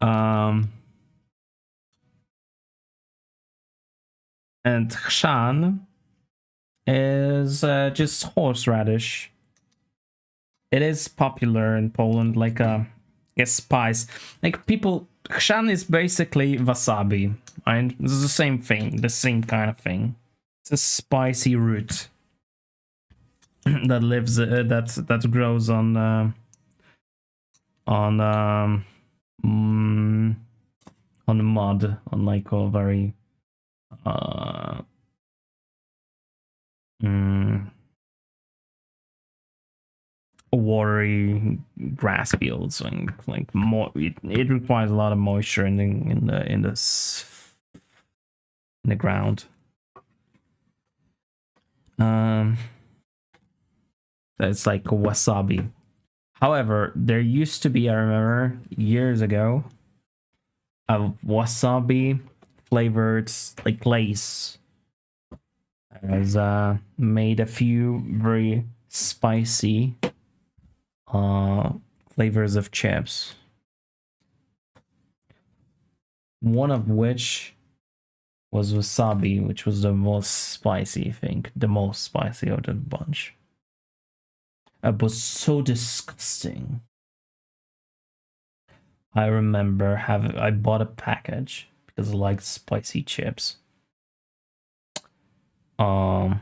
And chrzan is just horseradish. It is popular in Poland, like a spice. Like people, chrzan is basically wasabi, and it's the same thing, the same kind of thing. It's a spicy root that lives that grows on mud, on like a very watery grass fields, and like more it requires a lot of moisture in the in the ground. It's like wasabi. However, there used to be, I remember years ago, a wasabi flavored like Lays has made a few very spicy flavors of chips. One of which was wasabi, which was the most spicy, I think. The most spicy of the bunch. It was so disgusting. I remember I bought a package because I like spicy chips. I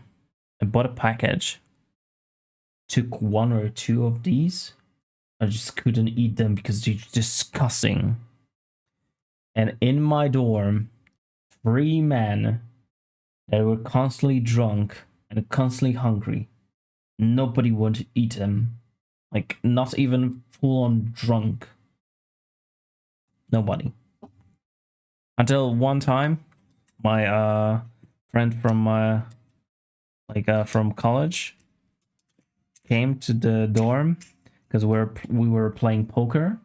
bought a package, took one or two of these. I just couldn't eat them because they're disgusting. And in my dorm, 3 men that were constantly drunk and constantly hungry. Nobody would to eat them. Like, not even full on drunk. Nobody. Until one time, my friend from from college came to the dorm because we were playing poker.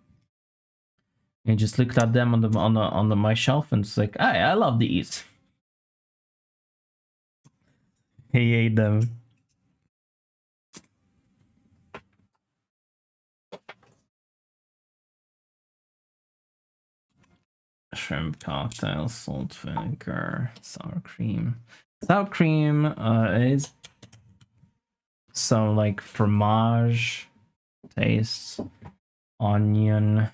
And just looked at them on my shelf and was like, "Hey, I love these." He ate them. Shrimp cocktail, salt vinegar, sour cream. Sour cream is some like fromage taste, onion.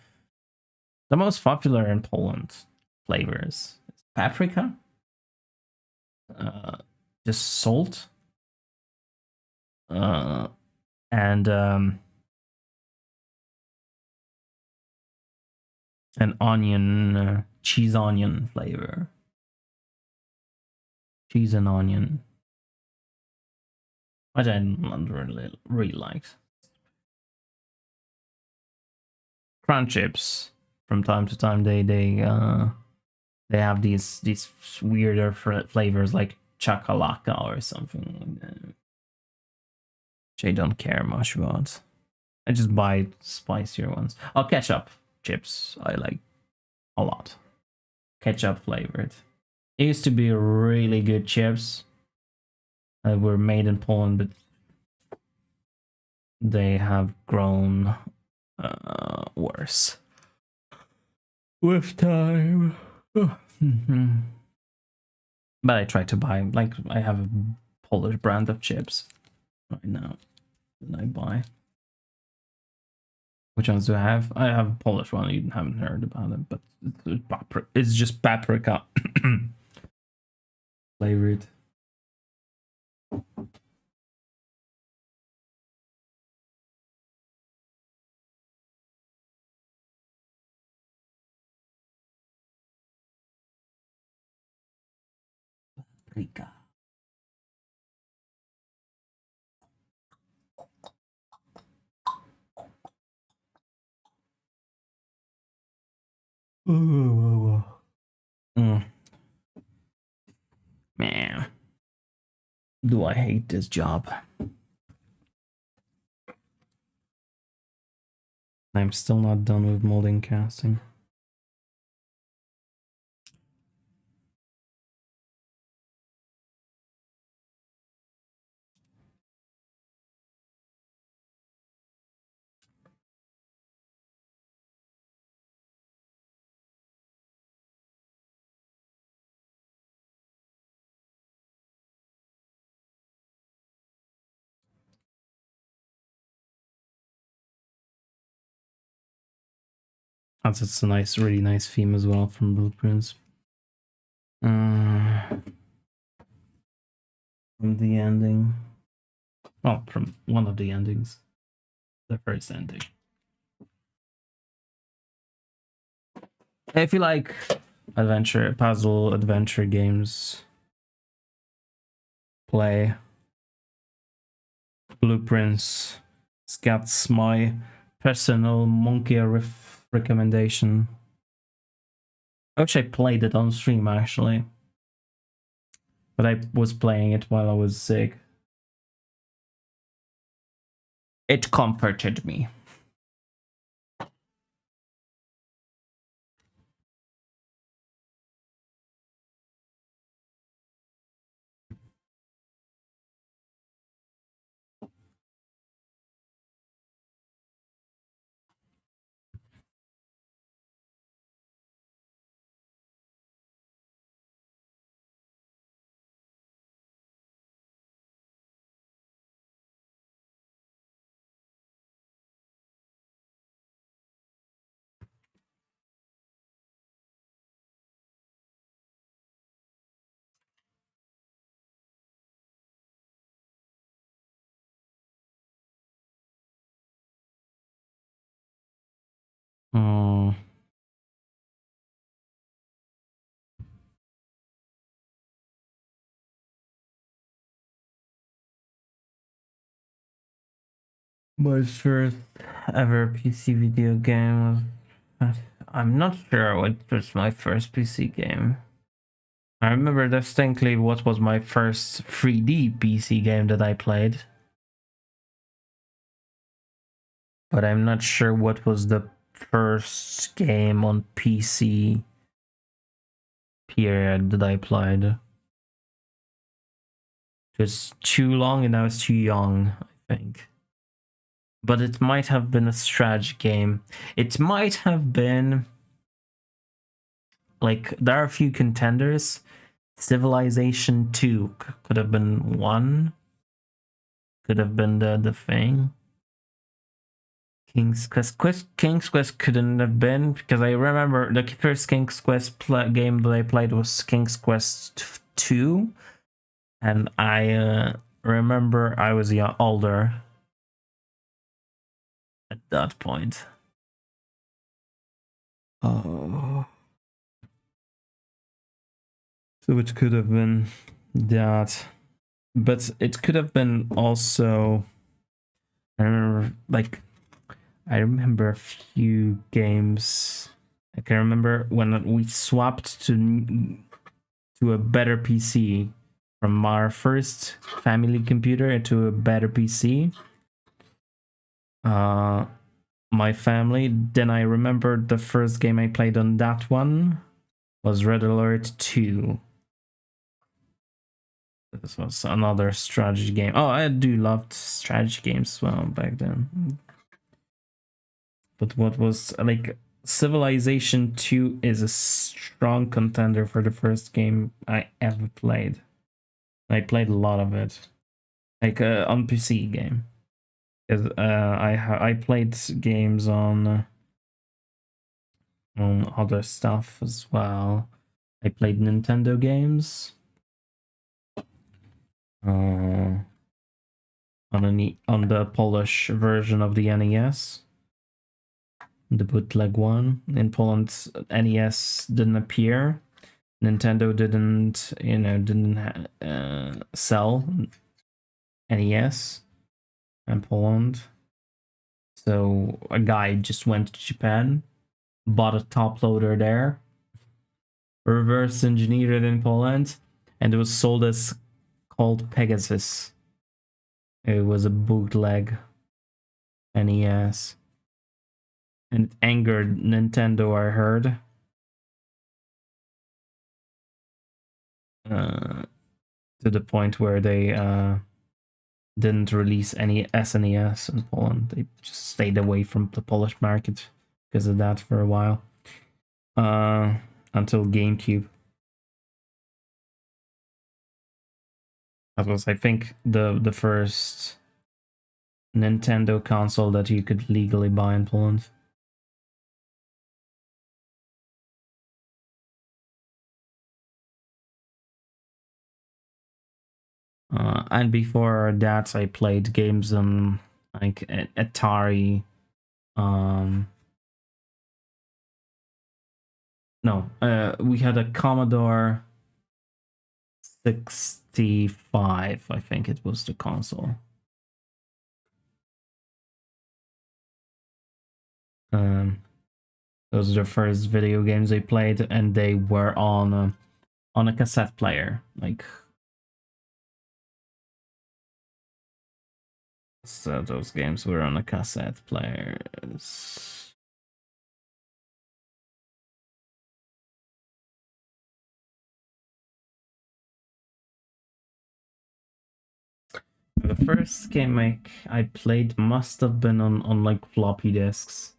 The most popular in Poland flavors is paprika, just salt, and an onion, cheese onion flavor. Cheese and onion. Which I really liked. Crunch chips. From time to time, they have these weirder flavors like chakalaka or something like that, which I don't care much about. I just buy spicier ones. Oh, ketchup chips I like a lot. Ketchup flavored. It used to be really good chips that were made in Poland, but they have grown worse with time. But I try to buy, like, I have a Polish brand of chips right now that I buy. Which ones do I have? I have a Polish one. You haven't heard about it, but it's just paprika flavored. Paprika. Man, do I hate this job. I'm still not done with molding casting. That's a nice, really nice theme as well from Blueprints. From the ending. Well, from one of the endings. The first ending. If you like puzzle adventure games, play Blueprints. That's my personal Mankej recommendation. I wish I played it on stream actually. but I was playing it while I was sick. It comforted me. Hmm. My first ever PC video game was... I'm not sure what was my first PC game. I remember distinctly what was my first 3D PC game that I played. But I'm not sure what was the first game on PC period that I played. It was too long and I was too young, I think. But it might have been a strategy game. It might have been... Like, there are a few contenders. Civilization 2 could have been one. Could have been the thing. King's Quest couldn't have been, because I remember the first King's Quest game that I played was King's Quest 2, and I remember I was older at that point. Oh. So it could have been that, but it could have been also... I remember a few games. I can remember when we swapped to a better PC from our first family computer into a better PC. My family. Then I remember the first game I played on that one was Red Alert 2. This was another strategy game. Oh, I do loved strategy games as well back then. But what was like Civilization 2 is a strong contender for the first game I ever played. I played a lot of it, like on PC game. Because I played games on other stuff as well. I played Nintendo games. On the Polish version of the NES, the bootleg one. In Poland, NES didn't appear. Nintendo didn't sell NES in Poland. So a guy just went to Japan, bought a top loader there, reverse engineered it in Poland, and it was sold as called Pegasus. It was a bootleg NES. And it angered Nintendo, I heard. To the point where they didn't release any SNES in Poland. They just stayed away from the Polish market because of that for a while. Until GameCube. That was, I think, the first Nintendo console that you could legally buy in Poland. And before that, I played games on like Atari. We had a Commodore 65, I think it was the console. Those are the first video games I played, and they were on a cassette player, like So those games were on a cassette players. The first game I played must have been on like floppy disks.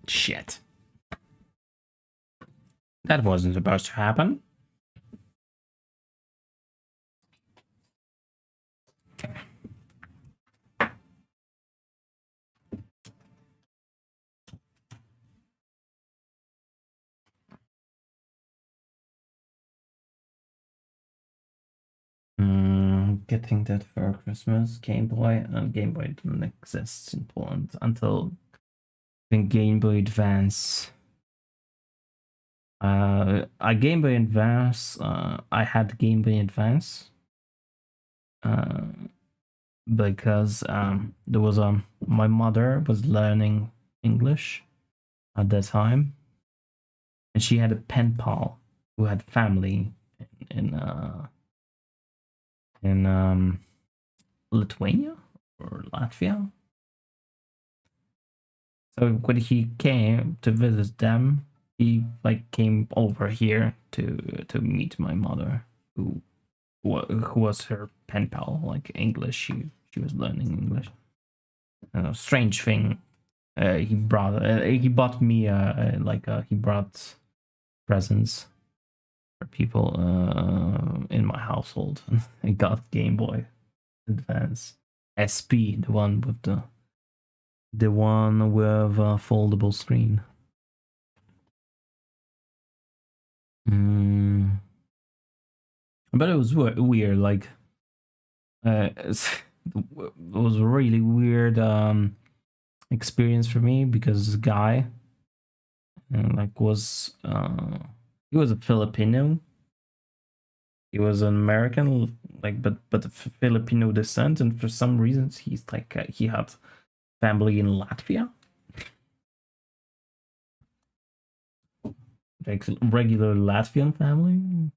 Shit. That wasn't supposed to happen. Getting that for Christmas. Game Boy. Game Boy didn't exist in Poland until the Game Boy Advance. A Game Boy Advance. I had Game Boy Advance. Because there was my mother was learning English at that time, and she had a pen pal who had family in Lithuania or Latvia. So when he came to visit them, he like came over here to meet my mother, who was her pen pal, like English. She was learning English. Strange thing. He bought me he brought presents for people in my household. I got Game Boy Advance SP, the one with a foldable screen. But it was weird. Like, it was a really weird experience for me because this guy, he was a Filipino. He was an American, but of Filipino descent, and for some reasons he's he had family in Latvia, like regular Latvian family.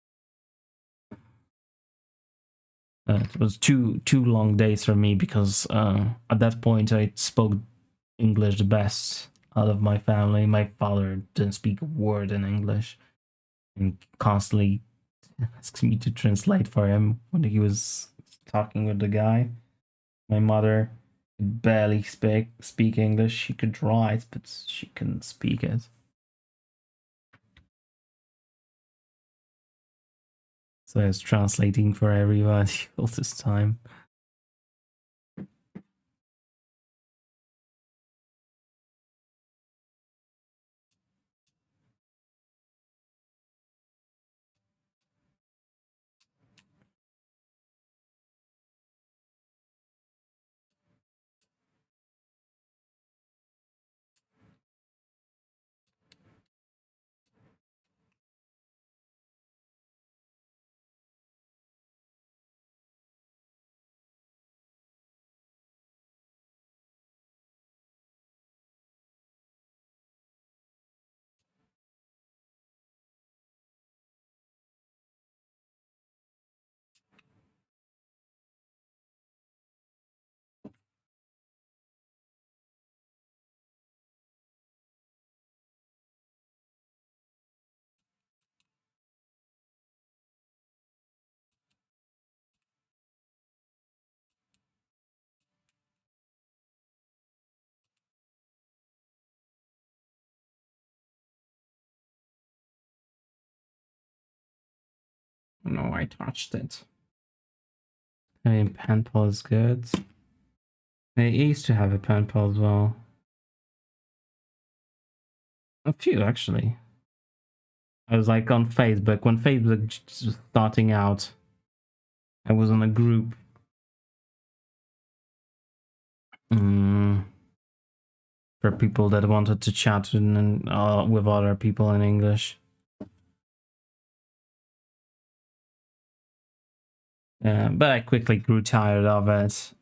It was two long days for me because at that point I spoke English the best out of my family. My father didn't speak a word in English and constantly asks me to translate for him when he was talking with the guy. My mother could barely speak English. She could write, but she couldn't speak it. So I was translating for everybody all this time. No, I touched it. I mean, pen pal is good. I used to have a pen pal as well. A few, actually. I was like on Facebook. When Facebook was just starting out, I was on a group. For people that wanted to chat with other people in English. But I quickly grew tired of it.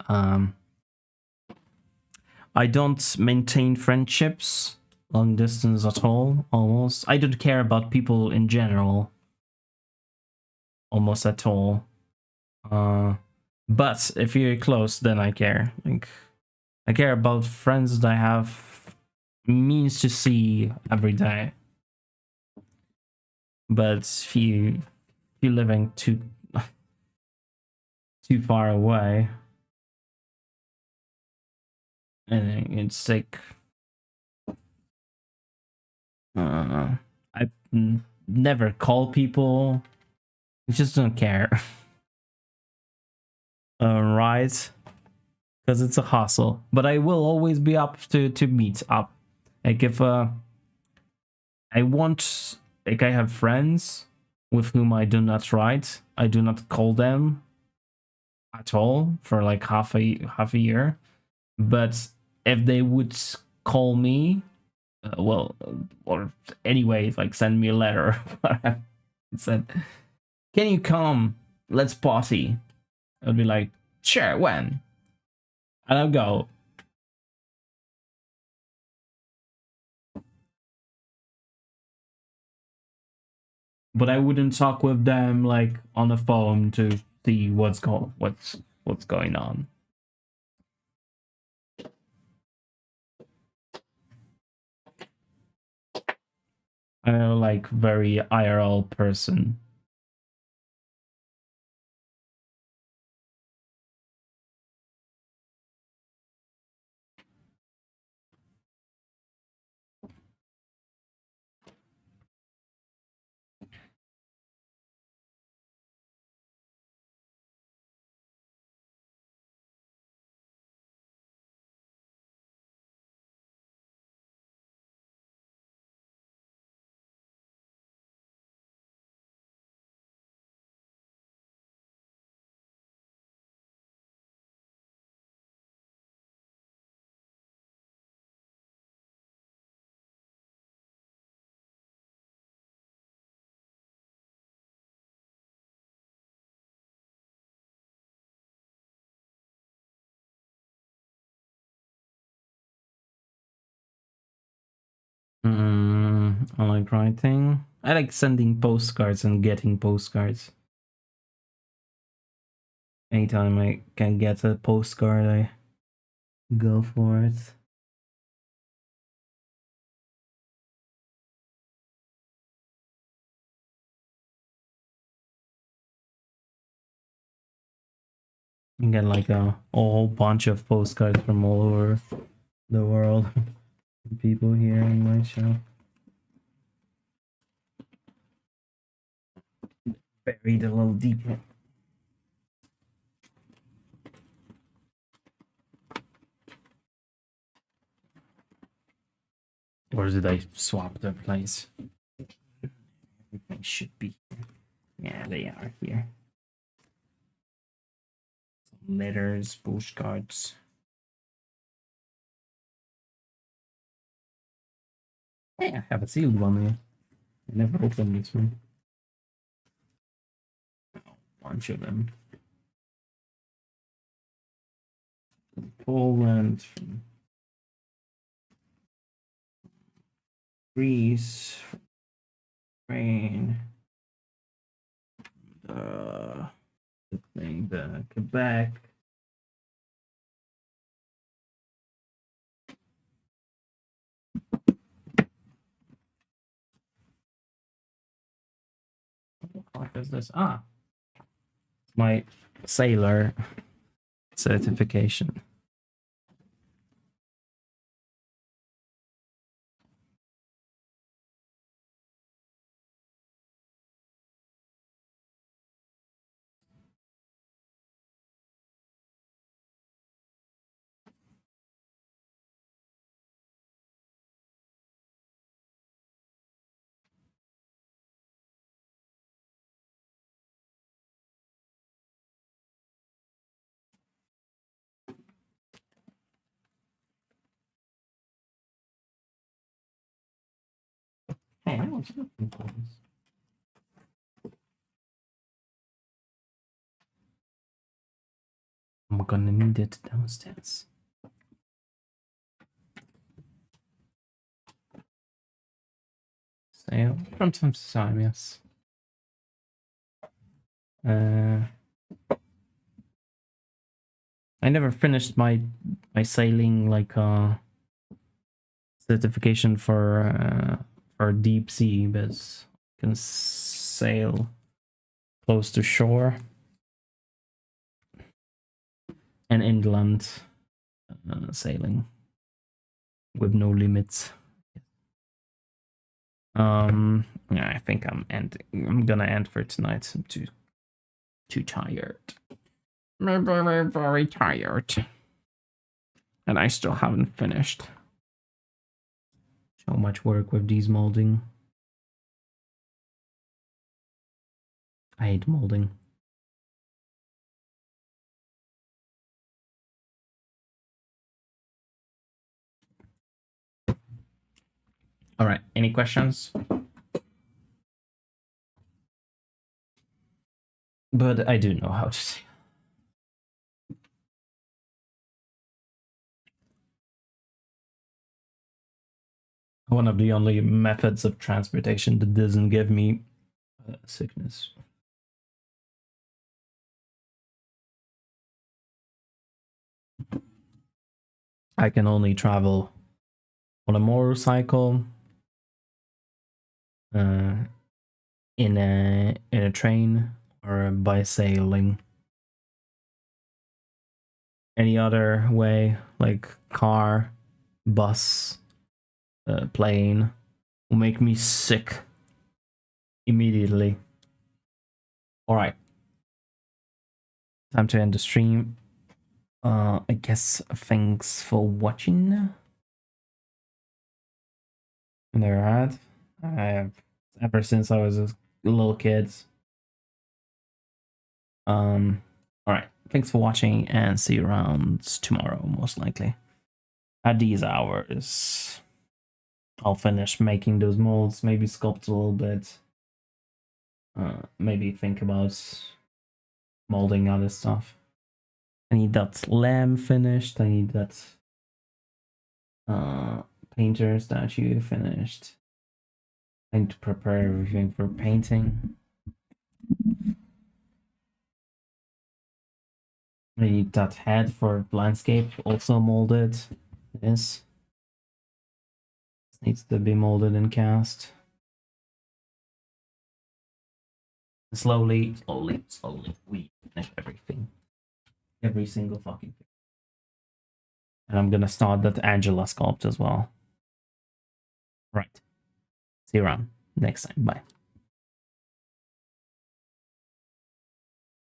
I don't maintain friendships long distance at all, almost. I don't care about people in general, almost at all. But if you're close, then I care. Like, I care about friends that I have means to see every day. But if you're living too far away, and it's like I never call people. I just don't care. Right? Because it's a hustle. But I will always be up to meet up. Like if I want, like I have friends with whom I do not write. I do not call them at all for like half a year. But if they would call me, or anyway, like send me a letter. It said, "Can you come? Let's party." I'd be like, "Sure, when?" And I'll go. But I wouldn't talk with them like on the phone to see what's going on. I'm like very IRL person. I like writing. I like sending postcards and getting postcards. Anytime I can get a postcard, I go for it. You get like a whole bunch of postcards from all over the world. People here in my shop. Buried a little deeper. Or did I swap the place? Everything should be here. Yeah, they are here. Some letters, postcards. Hey, I have a sealed one here. I never opened this one. A bunch of them. From Poland, from Greece, from Ukraine, the Quebec. What is this? Ah, my sailor certification. Hey, I was looking for this. I'm gonna need it downstairs. Sail from time to time, yes. I never finished my sailing like certification for deep sea, but I can sail close to shore and inland sailing with no limits. Yeah, I think I'm gonna end for tonight. I'm too tired. Very, very tired. And I still haven't finished. So much work with these molding. I hate molding. All right, any questions? But I do know how to say. One of the only methods of transportation that doesn't give me sickness. I can only travel on a motorcycle, in a train, or by sailing. Any other way, like car, bus, plane, will make me sick immediately. All right, time to end the stream. I guess thanks for watching. And there I had. I have ever since I was a little kid. All right, thanks for watching, and see you around tomorrow, most likely. At these hours, I'll finish making those molds, maybe sculpt a little bit. Maybe think about molding other stuff. I need that lamp finished. I need that painter statue finished. I need to prepare everything for painting. I need that head for landscape also molded. This needs to be molded and cast. Slowly, we finish everything. Every single fucking thing. And I'm gonna start that Angela sculpt as well. Right. See you around next time. Bye.